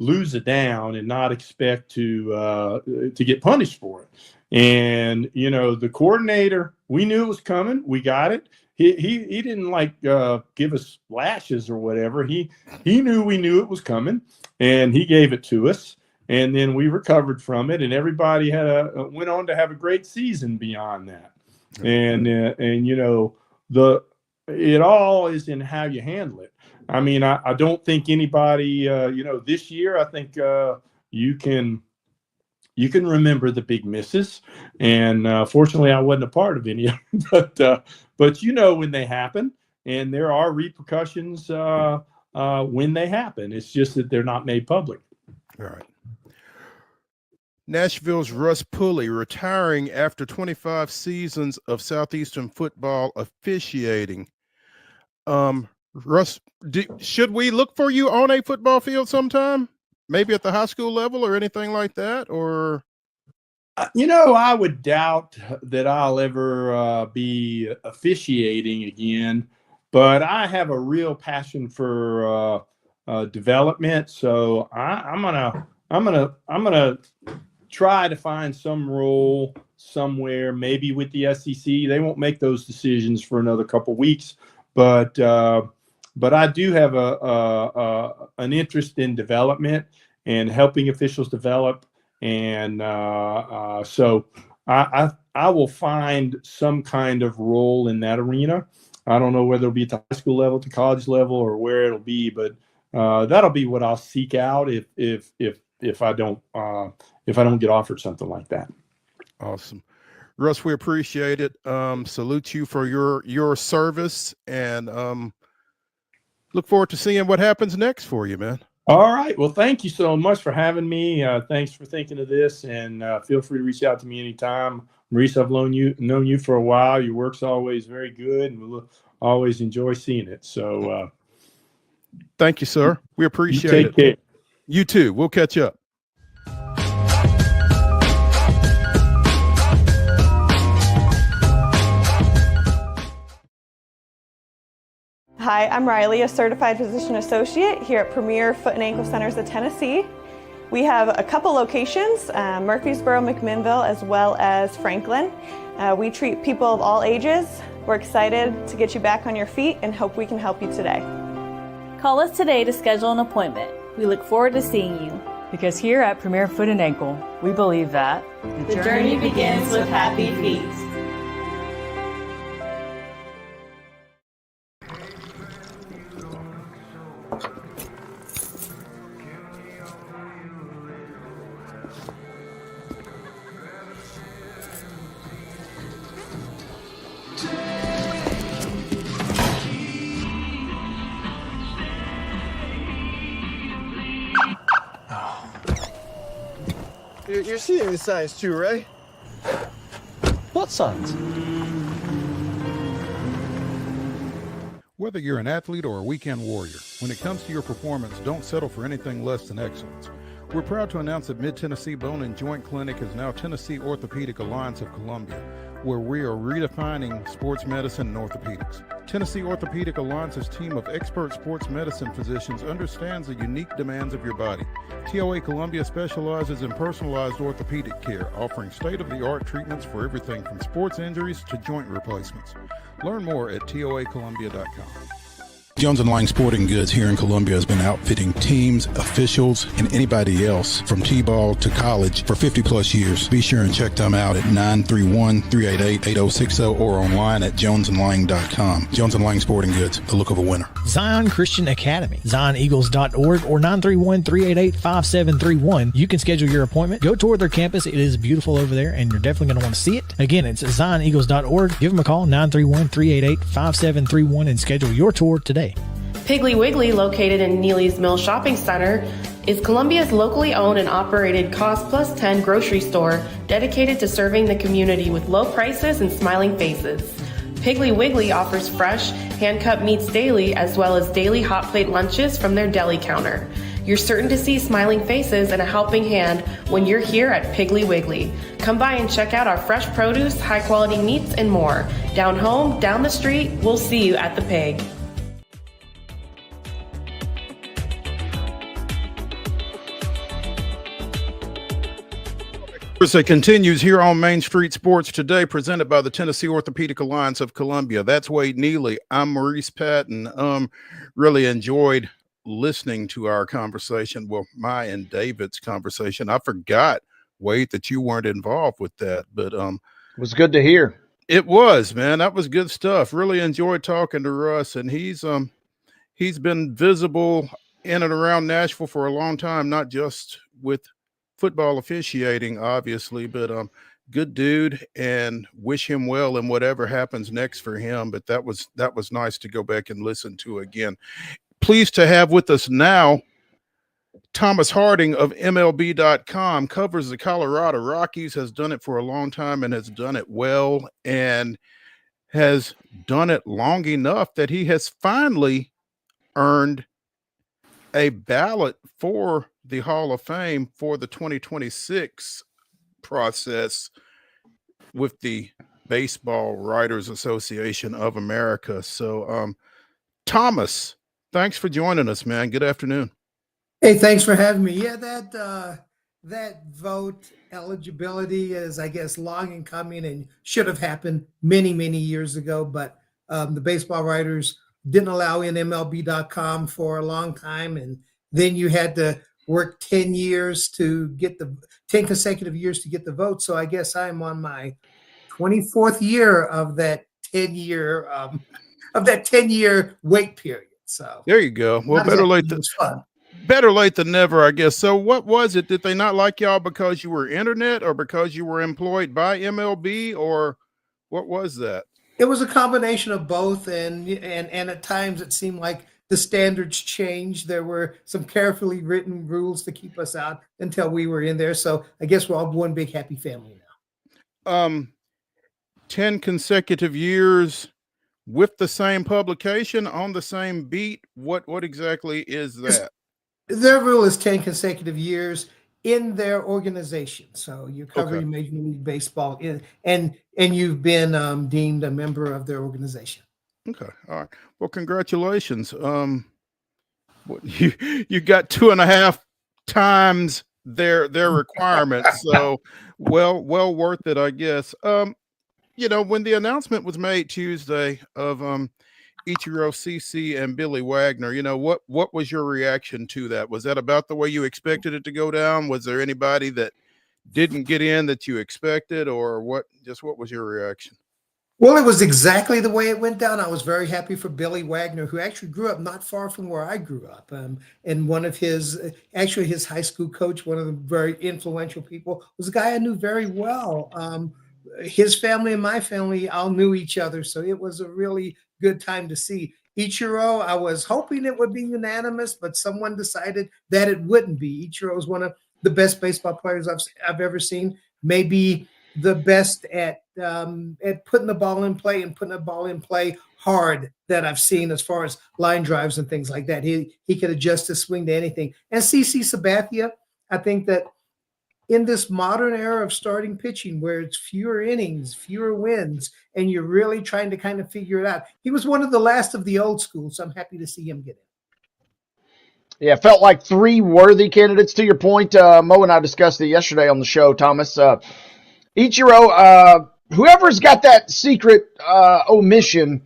lose a down and not expect to get punished for it. And the coordinator, we knew it was coming. We got it. He didn't give us lashes or whatever. He knew we knew it was coming, and he gave it to us. And then we recovered from it, and everybody went on to have a great season beyond that. And it all is in how you handle it. I mean, I don't think anybody, this year, I think you can remember the big misses. And fortunately, I wasn't a part of any of them. But when they happen, and there are repercussions when they happen. It's just that they're not made public. All right. Nashville's Russ Pulley retiring after 25 seasons of Southeastern football officiating. Russ, should we look for you on a football field sometime? Maybe at the high school level or anything like that? Or I would doubt that I'll ever be officiating again, but I have a real passion for development. So I'm gonna try to find some role somewhere, maybe with the SEC. They won't make those decisions for another couple weeks, but I do have an interest in development and helping officials develop. And so I will find some kind of role in that arena. I don't know whether it'll be at the high school level, to college level, or where it'll be, but that'll be what I'll seek out if I don't get offered something like that. Awesome. Russ, we appreciate it. Salute you for your service, and look forward to seeing what happens next for you, man. All right. Well, thank you so much for having me. Thanks for thinking of this, and feel free to reach out to me anytime. Maurice, I've known you for a while. Your work's always very good, and we'll always enjoy seeing it. So thank you, sir. We appreciate it. Take care. You too. We'll catch up. Hi, I'm Riley, a certified physician associate here at Premier Foot and Ankle Centers of Tennessee. We have a couple locations, Murfreesboro, McMinnville, as well as Franklin. We treat people of all ages. We're excited to get you back on your feet and hope we can help you today. Call us today to schedule an appointment. We look forward to seeing you. Because here at Premier Foot and Ankle, we believe that the journey begins with happy feet. You're seeing the signs too, right? What signs? Whether you're an athlete or a weekend warrior, when it comes to your performance, don't settle for anything less than excellence. We're proud to announce that Mid-Tennessee Bone and Joint Clinic is now Tennessee Orthopedic Alliance of Columbia, where we are redefining sports medicine and orthopedics. Tennessee Orthopedic Alliance's team of expert sports medicine physicians understands the unique demands of your body. TOA Columbia specializes in personalized orthopedic care, offering state-of-the-art treatments for everything from sports injuries to joint replacements. Learn more at toacolumbia.com. Jones & Lang Sporting Goods here in Columbia has been outfitting teams, officials, and anybody else from T-ball to college for 50 plus years. Be sure and check them out at 931-388-8060 or online at jonesandlang.com. Jones & Lang Sporting Goods, the look of a winner. Zion Christian Academy, zioneagles.org or 931-388-5731. You can schedule your appointment. Go tour their campus. It is beautiful over there, and you're definitely going to want to see it. Again, it's zioneagles.org. Give them a call, 931-388-5731, and schedule your tour today. Piggly Wiggly, located in Neely's Mill Shopping Center, is Columbia's locally owned and operated cost plus 10 grocery store dedicated to serving the community with low prices and smiling faces. Piggly Wiggly offers fresh, hand-cut meats daily as well as daily hot plate lunches from their deli counter. You're certain to see smiling faces and a helping hand when you're here at Piggly Wiggly. Come by and check out our fresh produce, high-quality meats, and more. Down home, down the street, we'll see you at the Pig. It continues here on Main Street Sports Today, presented by the Tennessee Orthopedic Alliance of Columbia. That's Wade Neely. I'm Maurice Patton. Really enjoyed listening to our conversation. Well, my and David's conversation. I forgot, Wade, that you weren't involved with that, but it was good to hear. It was, man. That was good stuff. Really enjoyed talking to Russ, and he's been visible in and around Nashville for a long time, not just with football officiating, obviously, but good dude, and wish him well in whatever happens next for him. But that was nice to go back and listen to again. Pleased to have with us now Thomas Harding of MLB.com, covers the Colorado Rockies, has done it for a long time and has done it well, and has done it long enough that he has finally earned a ballot for the Hall of Fame for the 2026 process with the Baseball Writers Association of America. So, Thomas, thanks for joining us, man. Good afternoon. Hey, thanks for having me. Yeah, that vote eligibility is, I guess, long in coming and should have happened many, many years ago. But the baseball writers didn't allow in MLB.com for a long time, and then you had to work 10 years to get 10 consecutive years to get the vote. So I guess I'm on my 24th year of that 10-year wait period. So there you go. Well, better late than never, I guess. So what was it? Did they not like y'all because you were internet, or because you were employed by MLB, or what was that? It was a combination of both, and at times it seemed like the standards changed. There were some carefully written rules to keep us out until we were in there. So I guess we're all one big happy family now. 10 consecutive years with the same publication on the same beat. What exactly is that? Their rule is 10 consecutive years in their organization. So you're covering Major League Baseball and you've been deemed a member of their organization. Okay. All right. Well, congratulations. You got 2.5 times their requirements. So well worth it, I guess. When the announcement was made Tuesday of Ichiro, CC, and Billy Wagner. What was your reaction to that? Was that about the way you expected it to go down? Was there anybody that didn't get in that you expected, or what? Just what was your reaction? Well, it was exactly the way it went down. I was very happy for Billy Wagner, who actually grew up not far from where I grew up. And one of his high school coach, one of the very influential people, was a guy I knew very well. His family and my family all knew each other, so it was a really good time to see. Ichiro, I was hoping it would be unanimous, but someone decided that it wouldn't be. Ichiro is one of the best baseball players I've ever seen, maybe the best at putting the ball in play and putting the ball in play hard that I've seen as far as line drives and things like that. He could adjust his swing to anything. And CC Sabathia, I think that in this modern era of starting pitching where it's fewer innings, fewer wins, and you're really trying to kind of figure it out, he was one of the last of the old school, so I'm happy to see him get in. Yeah, felt like three worthy candidates. To your point, Mo and I discussed it yesterday on the show, Thomas. Ichiro, whoever's got that secret omission,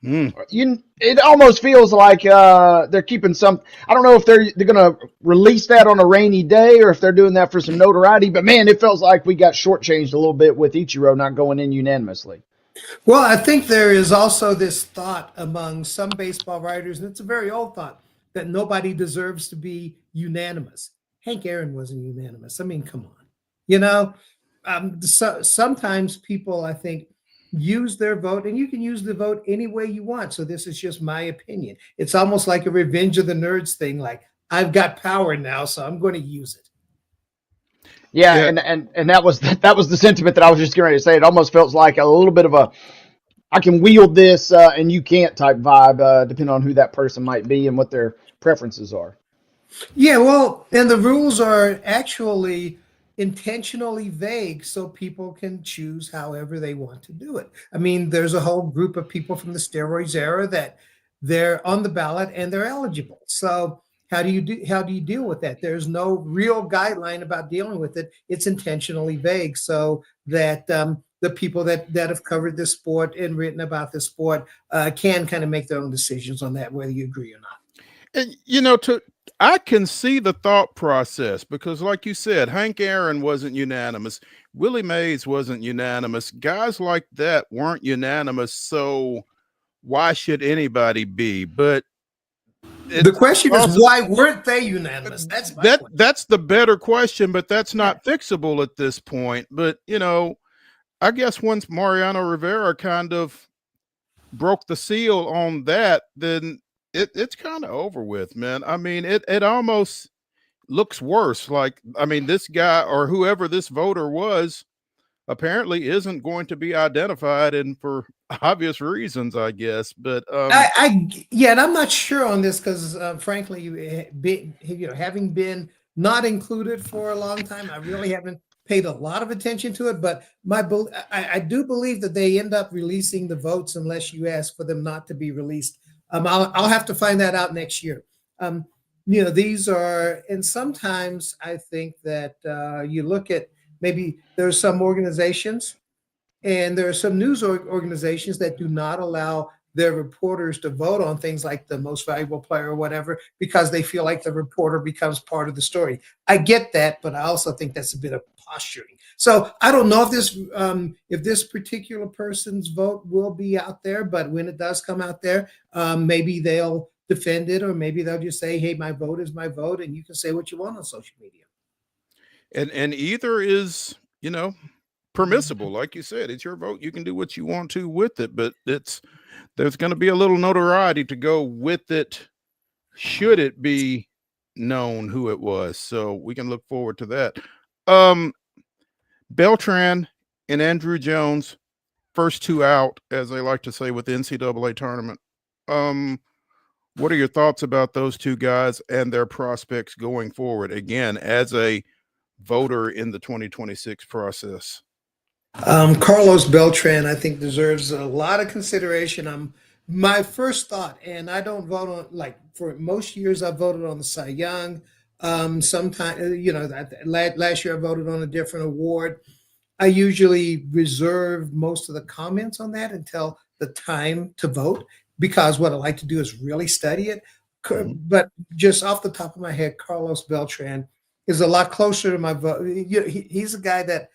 it almost feels like they're keeping some. I don't know if they're going to release that on a rainy day or if they're doing that for some notoriety. But man, it feels like we got shortchanged a little bit with Ichiro not going in unanimously. Well, I think there is also this thought among some baseball writers, and it's a very old thought, that nobody deserves to be unanimous. Hank Aaron wasn't unanimous. I mean, come on, sometimes people, I think, use their vote, and you can use the vote any way you want. So this is just my opinion. It's almost like a Revenge of the Nerds thing. Like, I've got power now, so I'm going to use it. Yeah. And that was the sentiment that I was just getting ready to say. It almost felt like a little bit of a, I can wield this and you can't type vibe, depending on who that person might be and what their preferences are. Yeah, well, and the rules are actually intentionally vague so people can choose however they want to do it. I mean, there's a whole group of people from the steroids era that they're on the ballot and they're eligible. So how do you deal with that? There's no real guideline about dealing with it. It's intentionally vague so that the people that have covered this sport and written about this sport can kind of make their own decisions on that, whether you agree or not. And I can see the thought process because, like you said, Hank Aaron wasn't unanimous. Willie Mays wasn't unanimous. Guys like that weren't unanimous. So why should anybody be? But the question is, why weren't they unanimous? That's the better question, but that's not fixable at this point. But, I guess once Mariano Rivera kind of broke the seal on that, then it's kind of over with, man. I mean, it almost looks worse. Like, I mean, this guy or whoever this voter was apparently isn't going to be identified, and for obvious reasons, I guess. But and I'm not sure on this because, frankly, having been not included for a long time, I really haven't paid a lot of attention to it. But I do believe that they end up releasing the votes unless you ask for them not to be released. I'll have to find that out next year. These are, and sometimes I think that you look at maybe there's some organizations and there are some news organizations that do not allow their reporters to vote on things like the most valuable player or whatever, because they feel like the reporter becomes part of the story. I get that, but I also think that's a bit of posturing. So I don't know if this particular person's vote will be out there, but when it does come out there, maybe they'll defend it, or maybe they'll just say, hey, my vote is my vote, and you can say what you want on social media. And either is, permissible. Like you said, it's your vote. You can do what you want to with it, but there's going to be a little notoriety to go with it should it be known who it was. So we can look forward to that. Beltran and Andrew Jones, first two out, as they like to say with the NCAA tournament. What are your thoughts about those two guys and their prospects going forward, again, as a voter in the 2026 process? Carlos Beltran, I think, deserves a lot of consideration. My first thought, and I don't vote on, like, for most years I voted on the Cy Young. Sometimes, last year I voted on a different award. I usually reserve most of the comments on that until the time to vote. because what I like to do is really study it. But just off the top of my head, Carlos Beltran is a lot closer to my vote. He's a guy that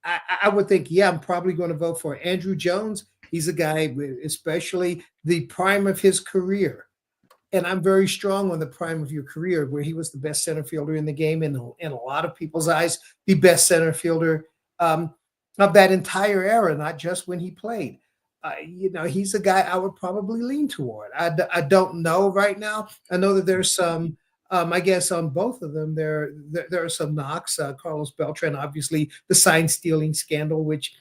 I would think, yeah, I'm probably going to vote for. Andrew Jones, he's a guy, especially the prime of his career. And I'm very strong on the prime of your career, where he was the best center fielder in the game, and in a lot of people's eyes, the best center fielder of that entire era, not just when he played. He's a guy I would probably lean toward. I don't know right now. I know that there's some, I guess on both of them, there are some knocks. Carlos Beltran, obviously, the sign stealing scandal, which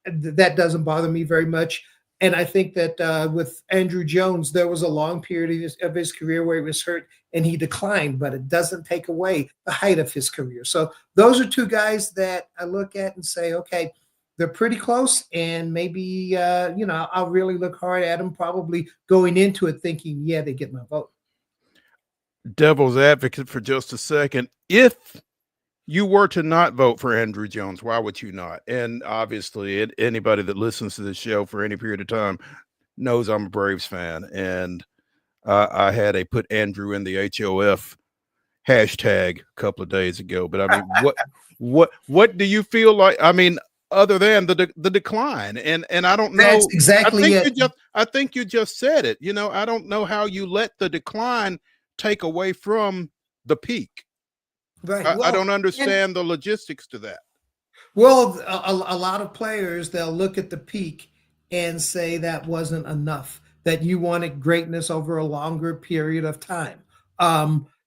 that doesn't bother me very much. And I think that with Andrew Jones, there was a long period of his career where he was hurt and he declined, but it doesn't take away the height of his career. So those are two guys that I look at and say, okay, they're pretty close, and maybe I'll really look hard at them, probably going into it thinking, yeah, they get my vote. Devil's advocate for just a second. If you were to not vote for Andrew Jones, why would you not? And obviously, anybody that listens to this show for any period of time knows I'm a Braves fan, and I had a put Andrew in the HOF hashtag a couple of days ago. But I mean, what do you feel like? I mean, other than the decline, and I don't know. That's exactly it. I think you just said it. I don't know how you let the decline take away from the peak. Right. I don't understand the logistics to that. Well, a lot of players, they'll look at the peak and say that wasn't enough, that you wanted greatness over a longer period of time.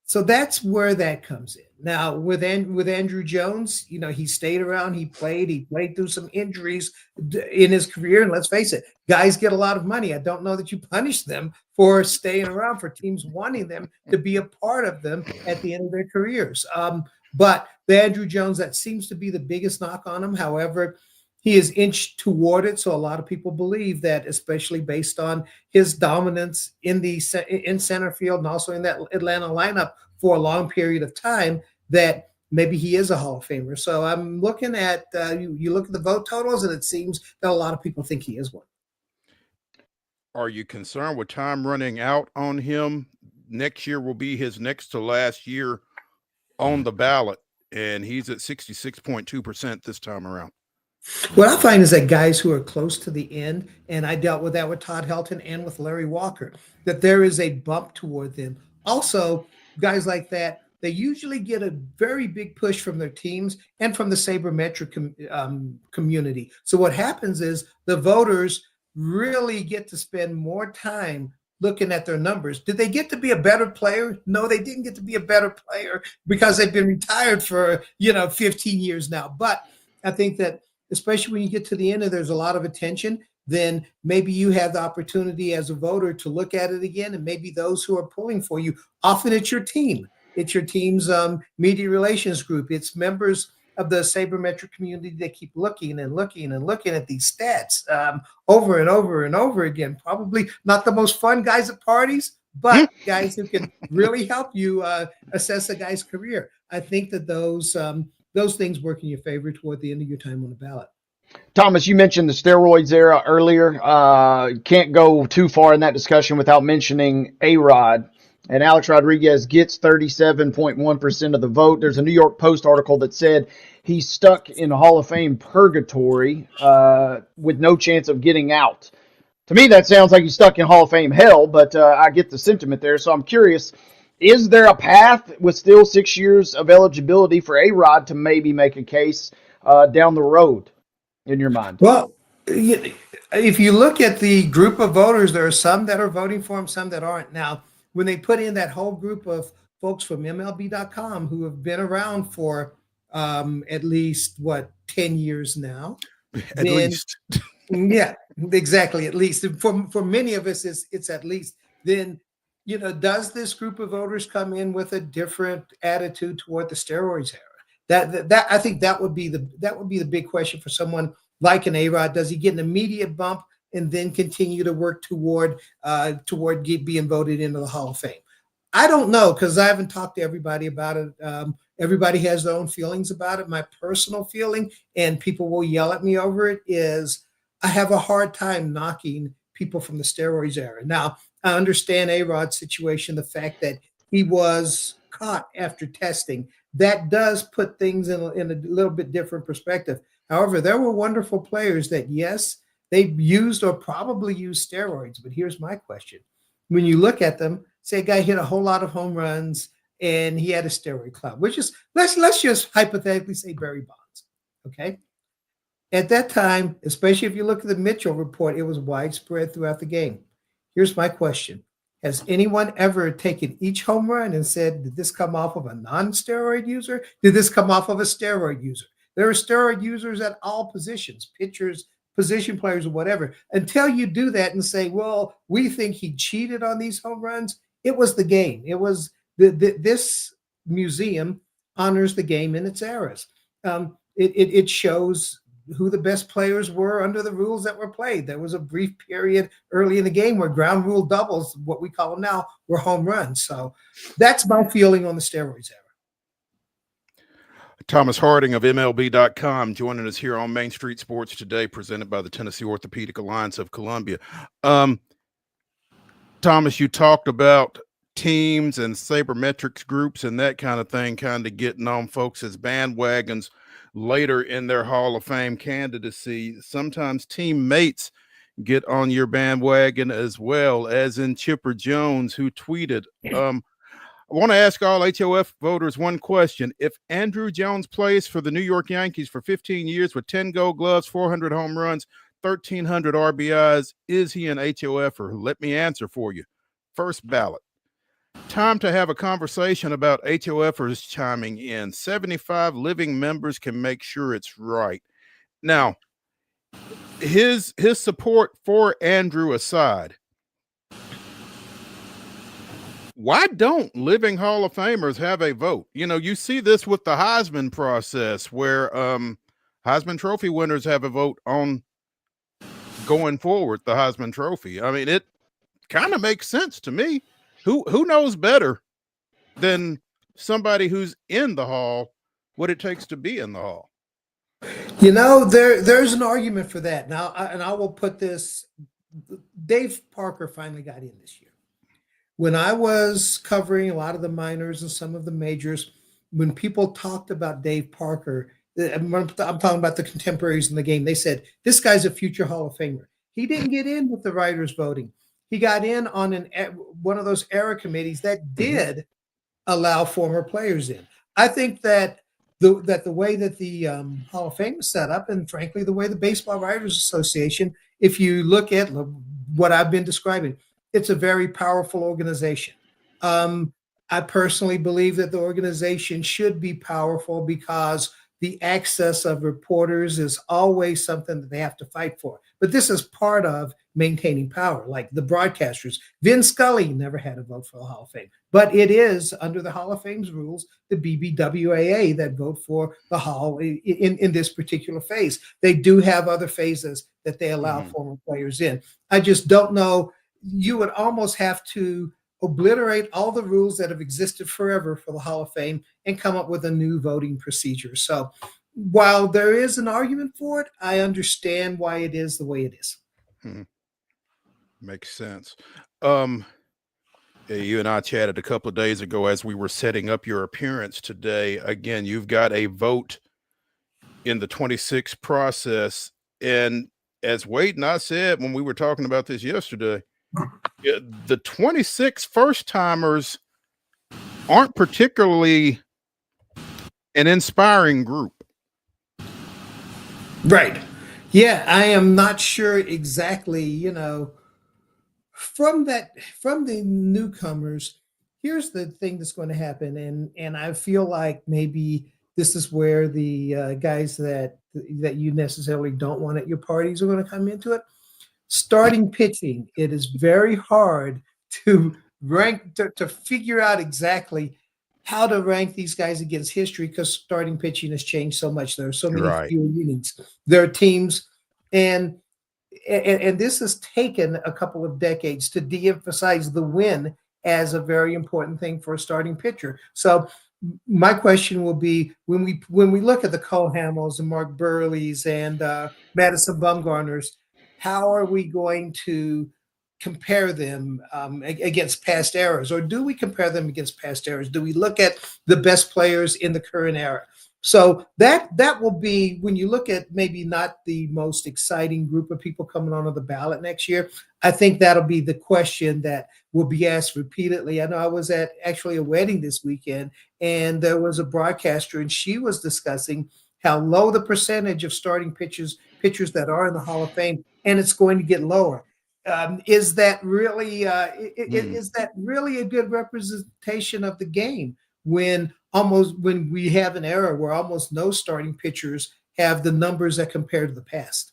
So that's where that comes in. Now, with Andrew Jones, he stayed around, he played through some injuries in his career. And let's face it, guys get a lot of money. I don't know that you punish them for staying around, for teams wanting them to be a part of them at the end of their careers. But the Andrew Jones, that seems to be the biggest knock on him. However, he is inched toward it. So a lot of people believe that, especially based on his dominance in center field and also in that Atlanta lineup for a long period of time, that maybe he is a Hall of Famer. So I'm looking at, you look at the vote totals, and it seems that a lot of people think he is one. Are you concerned with time running out on him? Next year will be his next to last year on the ballot, and he's at 66.2% this time around. What I find is that guys who are close to the end, and I dealt with that with Todd Helton and with Larry Walker, that there is a bump toward them. Also, guys like that, they usually get a very big push from their teams and from the sabermetric community. So what happens is the voters really get to spend more time looking at their numbers. Did they get to be a better player? No, they didn't get to be a better player because they've been retired for 15 years now. But I think that especially when you get to the end and there's a lot of attention, then maybe you have the opportunity as a voter to look at it again. And maybe those who are pulling for you, often it's your team. It's your team's media relations group. It's members of the sabermetric community that keep looking and looking and looking at these stats over and over and over again. Probably not the most fun guys at parties, but guys who can really help you assess a guy's career. I think that those things work in your favor toward the end of your time on the ballot. Thomas, you mentioned the steroids era earlier. Can't go too far in that discussion without mentioning A-Rod. And Alex Rodriguez gets 37.1% of the vote. There's a New York Post article that said he's stuck in Hall of Fame purgatory with no chance of getting out. To me, that sounds like he's stuck in Hall of Fame hell, but I get the sentiment there. So I'm curious, is there a path with still 6 years of eligibility for A-Rod to maybe make a case down the road in your mind? Well, if you look at the group of voters, there are some that are voting for him, some that aren't. Now, when they put in that whole group of folks from MLB.com who have been around for at least, 10 years now? At least. Yeah, exactly, at least. For many of us, it's at least. Then, does this group of voters come in with a different attitude toward the steroids era? That I think that would be the big question for someone like an A-Rod. Does he get an immediate bump and then continue to work toward being voted into the Hall of Fame? I don't know, because I haven't talked to everybody about it. Everybody has their own feelings about it. My personal feeling, and people will yell at me over it, is I have a hard time knocking people from the steroids era. Now, I understand A-Rod's situation, the fact that he was caught after testing. That does put things in a little bit different perspective. However, there were wonderful players that, yes, they used or probably used steroids. But here's my question. When you look at them, say a guy hit a whole lot of home runs and he had a steroid cloud, which is, let's just hypothetically say Barry Bonds, okay? At that time, especially if you look at the Mitchell report, it was widespread throughout the game. Here's my question. Has anyone ever taken each home run and said, did this come off of a non-steroid user? Did this come off of a steroid user? There are steroid users at all positions, pitchers, position players, or whatever. Until you do that and say, well, we think he cheated on these home runs, it was the game. It was this museum honors the game in its eras. It shows who the best players were under the rules that were played. There was a brief period early in the game where ground rule doubles, what we call them now, were home runs. So that's my feeling on the steroids era. Thomas Harding of MLB.com joining us here on Main Street Sports today, presented by the Tennessee Orthopedic Alliance of Columbia. Thomas, you talked about teams and sabermetrics groups and that kind of thing kind of getting on folks as bandwagons later in their Hall of Fame candidacy. Sometimes teammates get on your bandwagon as well, as in Chipper Jones, who tweeted, I want to ask all HOF voters one question. If Andrew Jones plays for the New York Yankees for 15 years with 10 gold gloves, 400 home runs, 1,300 RBIs, is he an HOFer? Let me answer for you. First ballot. Time to have a conversation about HOFers chiming in. 75 living members can make sure it's right. Now, his support for Andrew aside, why don't living Hall of Famers have a vote? You know, you see this with the Heisman process where Heisman Trophy winners have a vote on going forward the Heisman Trophy. I mean, it kind of makes sense to me. Who knows better than somebody who's in the Hall what it takes to be in the Hall? You know, there's an argument for that. Now, I will put this, Dave Parker finally got in this year. When I was covering a lot of the minors and some of the majors, when people talked about Dave Parker, I'm talking about the contemporaries in the game, they said, this guy's a future Hall of Famer. He didn't get in with the writers voting. He got in on one of those era committees that did allow former players in. I think that the way that the Hall of Fame is set up, and frankly, the way the Baseball Writers Association, if you look at what I've been describing, it's a very powerful organization. I personally believe that the organization should be powerful because the access of reporters is always something that they have to fight for. But this is part of maintaining power, like the broadcasters. Vin Scully never had a vote for the Hall of Fame, but it is under the Hall of Fame's rules, the BBWAA that vote for the Hall in this particular phase. They do have other phases that they allow former players in. I just don't know. You would almost have to obliterate all the rules that have existed forever for the Hall of Fame and come up with a new voting procedure. So while there is an argument for it, I understand why it is the way it is. Makes sense. You and I chatted a couple of days ago as we were setting up your appearance today. Again, you've got a vote in the 26 process. And as Wade and I said when we were talking about this yesterday, the 26 first-timers aren't particularly an inspiring group. Right. Yeah, I am not sure exactly, from the newcomers, here's the thing that's going to happen. And I feel like maybe this is where the guys that you necessarily don't want at your parties are going to come into it. Starting pitching, it is very hard to rank, to figure out exactly how to rank these guys against history because starting pitching has changed so much. There are so many fewer innings. There are teams, and this has taken a couple of decades to de-emphasize the win as a very important thing for a starting pitcher. So my question will be, when we look at the Cole Hamels and Mark Burleys and Madison Bumgarners, how are we going to compare them against past eras? Or do we compare them against past eras? Do we look at the best players in the current era? So that will be, when you look at maybe not the most exciting group of people coming onto the ballot next year, I think that'll be the question that will be asked repeatedly. I know I was at actually a wedding this weekend, and there was a broadcaster, and she was discussing how low the percentage of starting pitchers that are in the Hall of Fame, and it's going to get lower. Is that really is that really a good representation of the game when we have an era where almost no starting pitchers have the numbers that compare to the past?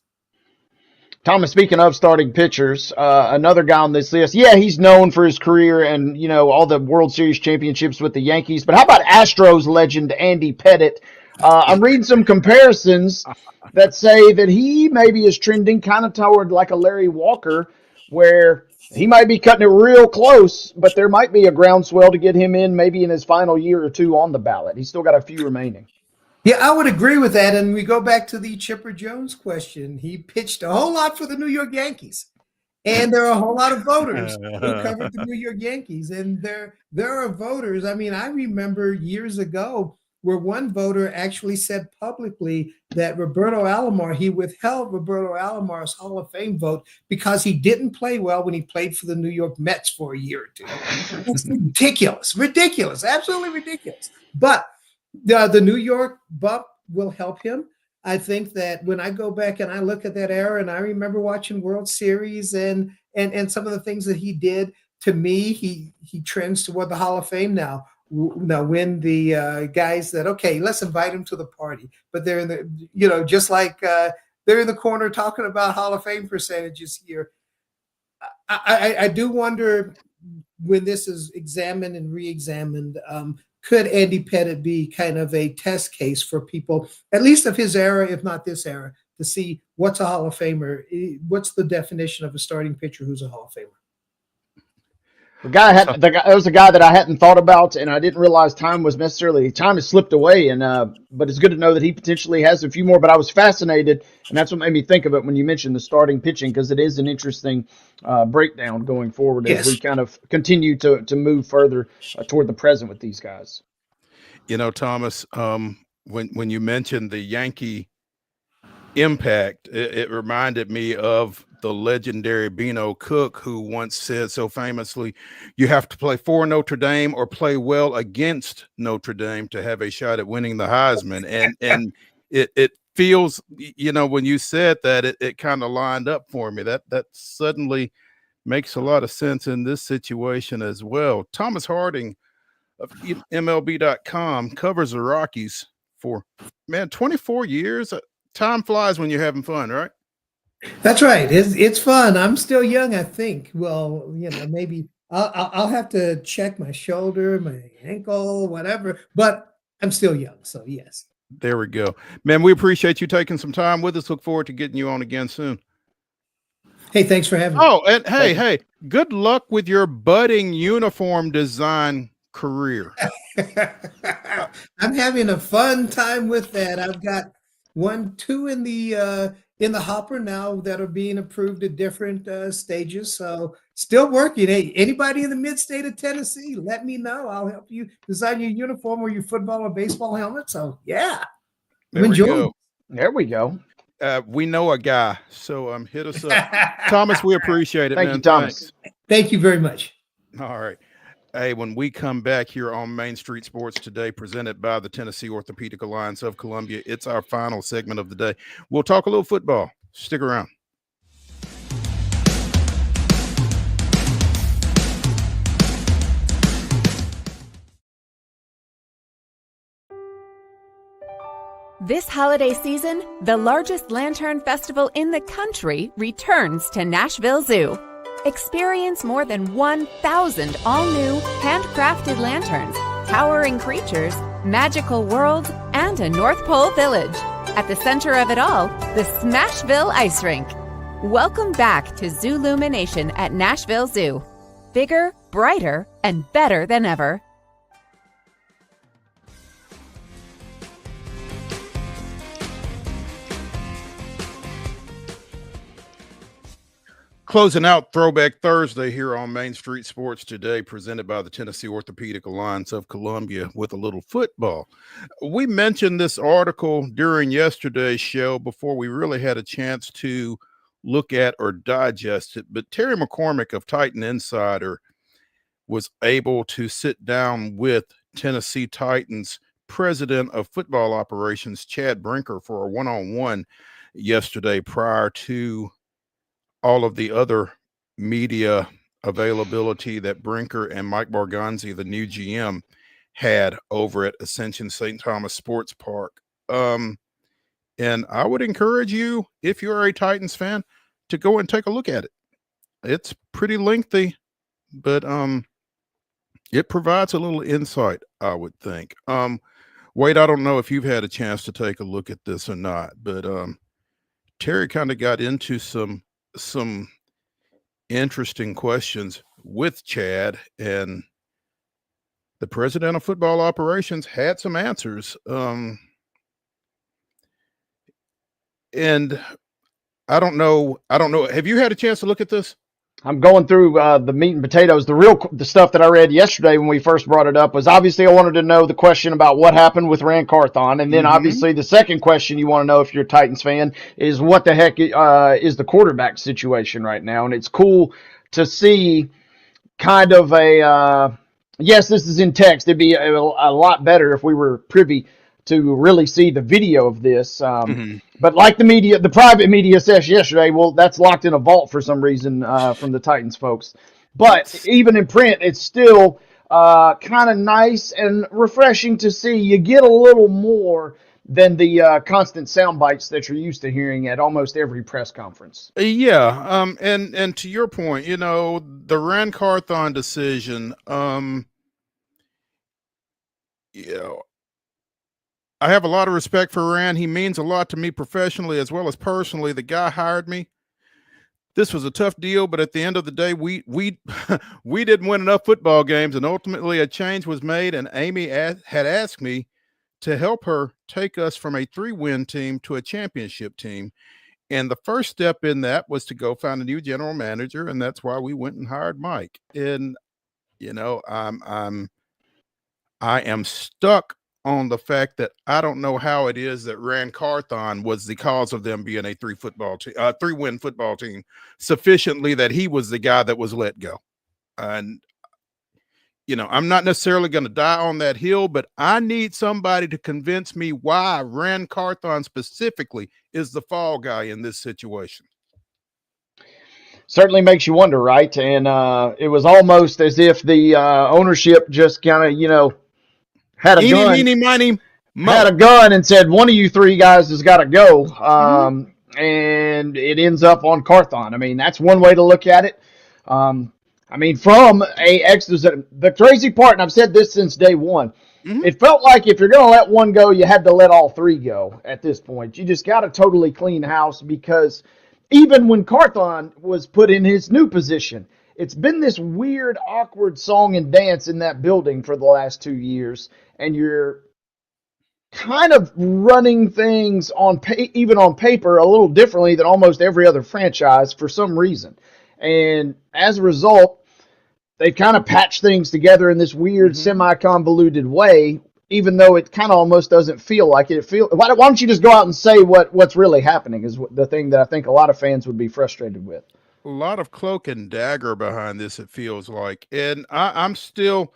Thomas, speaking of starting pitchers, another guy on this list, yeah, he's known for his career and, all the World Series championships with the Yankees. But how about Astros legend Andy Pettitte? I'm reading some comparisons that say that he maybe is trending kind of toward like a Larry Walker, where he might be cutting it real close, but there might be a groundswell to get him in maybe in his final year or two on the ballot. He's still got a few remaining. Yeah, I would agree with that. And we go back to the Chipper Jones question. He pitched a whole lot for the New York Yankees. And there are a whole lot of voters who covered the New York Yankees. And there are voters. I mean, I remember years ago where one voter actually said publicly that he withheld Roberto Alomar's Hall of Fame vote because he didn't play well when he played for the New York Mets for a year or two. It's ridiculous, absolutely ridiculous. But the New York bump will help him. I think that when I go back and I look at that era, and I remember watching World Series and some of the things that he did, to me, he trends toward the Hall of Fame now. Now, when the guys that, okay, let's invite him to the party, but they're in the, just like they're in the corner talking about Hall of Fame percentages here. I do wonder, when this is examined and re-examined, could Andy Pettitte be kind of a test case for people, at least of his era, if not this era, to see what's a Hall of Famer? What's the definition of a starting pitcher who's a Hall of Famer? There was a guy that I hadn't thought about, and I didn't realize time has slipped away. And but it's good to know that he potentially has a few more. But I was fascinated, and that's what made me think of it when you mentioned the starting pitching, because it is an interesting breakdown going forward as we kind of continue to move further toward the present with these guys. Thomas, when you mentioned the Yankee impact, it reminded me of the legendary Beano Cook, who once said so famously, you have to play for Notre Dame or play well against Notre Dame to have a shot at winning the Heisman. And it feels, when you said that, it kind of lined up for me. That suddenly makes a lot of sense in this situation as well. Thomas Harding of MLB.com covers the Rockies for 24 years. Time flies when you're having fun, right? That's right. It's fun. I'm still young, I think. Well, maybe I'll have to check my shoulder, my ankle, whatever, but I'm still young. So yes. There we go. Man, we appreciate you taking some time with us. Look forward to getting you on again soon. Hey, thanks for having me. Oh, and hey, good luck with your budding uniform design career. I'm having a fun time with that. I've got 2 in the hopper now that are being approved at different stages. So still working. Hey, anybody in the mid-state of Tennessee, let me know. I'll help you design your uniform or your football or baseball helmet. So yeah, there we go. There we go. We know a guy, so hit us up. Thomas, we appreciate it, Thank man. you, Thomas. Thanks. Thank you very much. All right. Hey, when we come back here on Main Street Sports Today, presented by the Tennessee Orthopedic Alliance of Columbia, it's our final segment of the day. We'll talk a little football. Stick around. This holiday season, the largest lantern festival in the country returns to Nashville Zoo. Experience more than 1,000 all-new, handcrafted lanterns, towering creatures, magical worlds, and a North Pole village. At the center of it all, the Smashville Ice Rink. Welcome back to Zoolumination at Nashville Zoo. Bigger, brighter, and better than ever. Closing out Throwback Thursday here on Main Street Sports Today, presented by the Tennessee Orthopedic Alliance of Columbia with a little football. We mentioned this article during yesterday's show before we really had a chance to look at or digest it, but Terry McCormick of Titan Insider was able to sit down with Tennessee Titans president of football operations, Chad Brinker, for a one-on-one yesterday prior to all of the other media availability that Brinker and Mike Barganzi, the new GM, had over at Ascension St. Thomas Sports Park. And I would encourage you, if you're a Titans fan, to go and take a look at it. It's pretty lengthy, but it provides a little insight, I would think. Wade, I don't know if you've had a chance to take a look at this or not, but Terry kind of got into some interesting questions with Chad, and the president of football operations had some answers. And I don't know. Have you had a chance to look at this? I'm going through the meat and potatoes. The stuff that I read yesterday when we first brought it up was obviously I wanted to know the question about what happened with Rand Carthon. And then obviously the second question you want to know if you're a Titans fan is what the heck is the quarterback situation right now. And it's cool to see kind of a, yes, this is in text. It'd be a lot better if we were privy to really see the video of this. But like the private media says yesterday, well, that's locked in a vault for some reason from the Titans folks. But even in print, it's still kind of nice and refreshing to see. You get a little more than the constant sound bites that you're used to hearing at almost every press conference. Yeah. And to your point, the Rand Carthon decision, I have a lot of respect for Rand. He means a lot to me professionally as well as personally. The guy hired me. This was a tough deal, but at the end of the day, we didn't win enough football games, and ultimately a change was made, and Amy had asked me to help her take us from a 3-win team to a championship team. And the first step in that was to go find a new general manager, and that's why we went and hired Mike. And I am stuck on the fact that I don't know how it is that Rand Carthon was the cause of them being a 3-win football team sufficiently that he was the guy that was let go. And, I'm not necessarily going to die on that hill, but I need somebody to convince me why Rand Carthon specifically is the fall guy in this situation. Certainly makes you wonder, right? And it was almost as if the ownership just kind of, had a gun and said, one of you three guys has got to go. And it ends up on Carthon. I mean, that's one way to look at it. From the crazy part, and I've said this since day one, it felt like if you're going to let one go, you had to let all three go at this point. You just got to totally clean house, because even when Carthon was put in his new position, it's been this weird, awkward song and dance in that building for the last 2 years, and you're kind of running things even on paper a little differently than almost every other franchise for some reason. And as a result, they've kind of patched things together in this weird, semi-convoluted way, even though it kind of almost doesn't feel like it. Why don't you just go out and say what's really happening is the thing that I think a lot of fans would be frustrated with. A lot of cloak and dagger behind this, it feels like. And I'm still,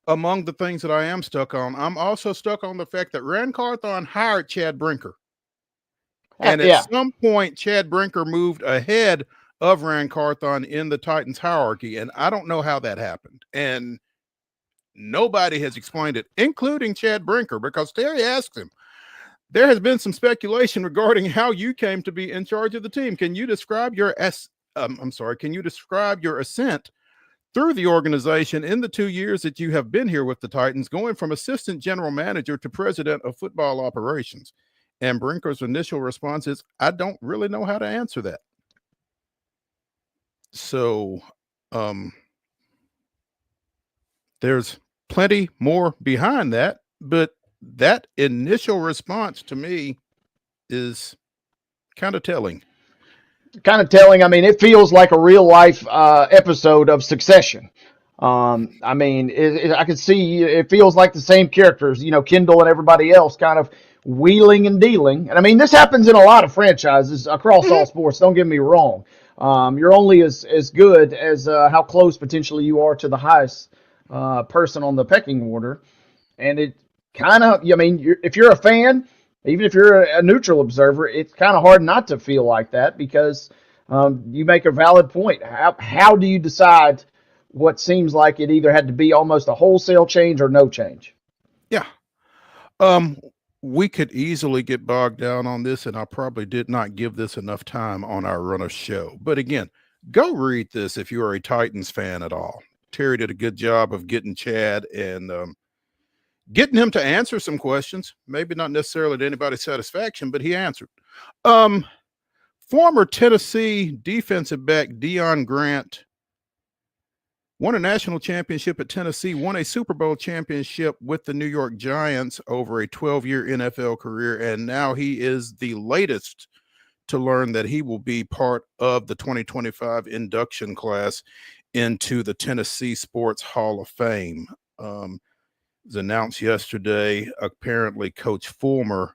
among the things that I am stuck on, I'm also stuck on the fact that Rand Carthon hired Chad Brinker. And at some point, Chad Brinker moved ahead of Rand Carthon in the Titans hierarchy. And I don't know how that happened. And nobody has explained it, including Chad Brinker, because Terry asked him, there has been some speculation regarding how you came to be in charge of the team. Can you describe your ascent through the organization in the 2 years that you have been here with the Titans, going from assistant general manager to president of football operations? And Brinker's initial response is, I don't really know how to answer that. So there's plenty more behind that, but that initial response to me is kind of telling. kind of telling. I mean, it feels like a real life episode of Succession. I mean, I can see it feels like the same characters, Kendall and everybody else kind of wheeling and dealing. And I mean, this happens in a lot of franchises across all sports. Don't get me wrong. You're only as good as how close potentially you are to the highest person on the pecking order. And it kind of, I mean, if you're a fan, even if you're a neutral observer, it's kind of hard not to feel like that because you make a valid point. How do you decide what seems like it either had to be almost a wholesale change or no change? Yeah. We could easily get bogged down on this, and I probably did not give this enough time on our runner show. But again, go read this if you are a Titans fan at all. Terry did a good job of getting Chad and getting him to answer some questions. Maybe not necessarily to anybody's satisfaction, but he answered. Former Tennessee defensive back Deion Grant won a national championship at Tennessee, won a Super Bowl championship with the New York Giants over a 12-year NFL career, and now he is the latest to learn that he will be part of the 2025 induction class into the Tennessee Sports Hall of Fame. It was announced yesterday. Apparently, Coach Fulmer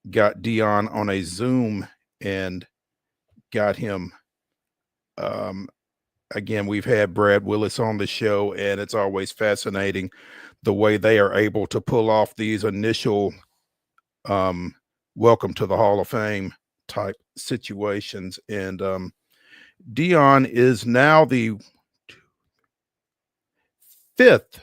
got Deion on a Zoom and got him again, we've had Brad Willis on the show, and it's always fascinating the way they are able to pull off these initial welcome to the Hall of Fame type situations. And Deion is now the 5th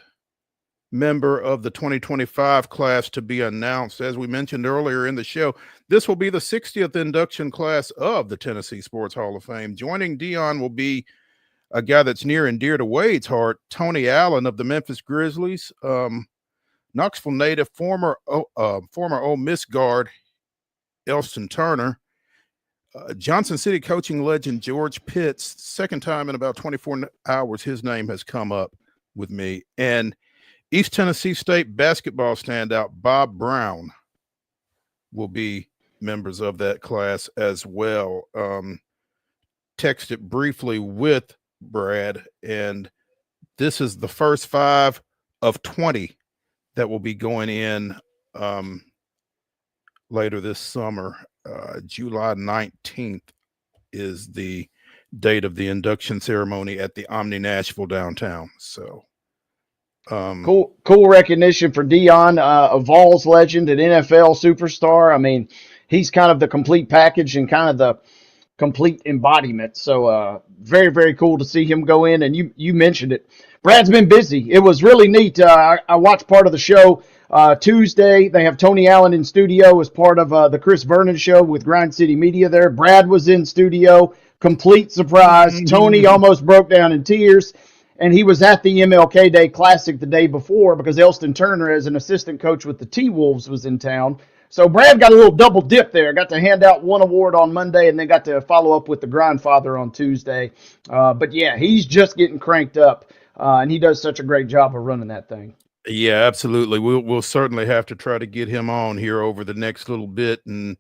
member of the 2025 class to be announced. As we mentioned earlier in the show, this will be the 60th induction class of the Tennessee Sports Hall of Fame. Joining Deion will be a guy that's near and dear to Wade's heart, Tony Allen of the Memphis Grizzlies, Knoxville native, former Ole Miss guard Elston Turner, Johnson City coaching legend George Pitts. Second time in about 24 hours his name has come up with me, and East Tennessee State basketball standout Bob Brown will be members of that class as well. Texted briefly with Brad, and this is the first 5 of 20 that will be going in later this summer. July 19th is the date of the induction ceremony at the Omni Nashville downtown. So cool recognition for Deion, a Vols legend, an NFL superstar. I mean, he's kind of the complete package and kind of the complete embodiment. So very, very cool to see him go in. And you mentioned it. Brad's been busy. It was really neat. I watched part of the show Tuesday. They have Tony Allen in studio as part of the Chris Vernon show with Grind City Media there. Brad was in studio. Complete surprise. Tony almost broke down in tears. And he was at the MLK Day Classic the day before because Elston Turner, as an assistant coach with the T-Wolves, was in town. So Brad got a little double dip there. Got to hand out one award on Monday and then got to follow up with the Grindfather on Tuesday. But yeah, he's just getting cranked up, and he does such a great job of running that thing. Yeah, absolutely. We'll certainly have to try to get him on here over the next little bit and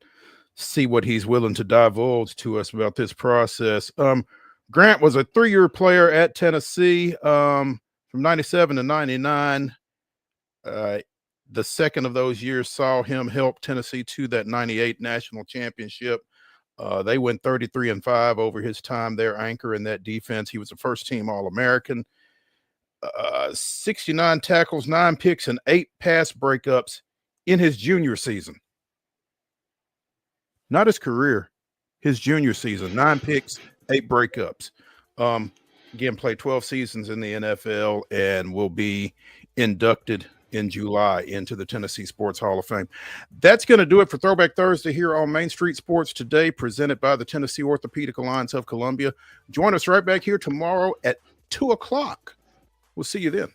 see what he's willing to divulge to us about this process. Grant was a 3-year player at Tennessee from 97 to 99. The second of those years saw him help Tennessee to that 98 national championship. They went 33-5 over his time there, anchor in that defense. He was a first-team All-American. 69 tackles, 9 picks, and 8 pass breakups in his junior season. Not his career, his junior season. 9 picks, 8 breakups. Again, played 12 seasons in the NFL and will be inducted in July into the Tennessee Sports Hall of Fame. That's going to do it for Throwback Thursday here on Main Street Sports Today, presented by the Tennessee Orthopedic Alliance of Columbia. Join us right back here tomorrow at 2 o'clock. We'll see you then.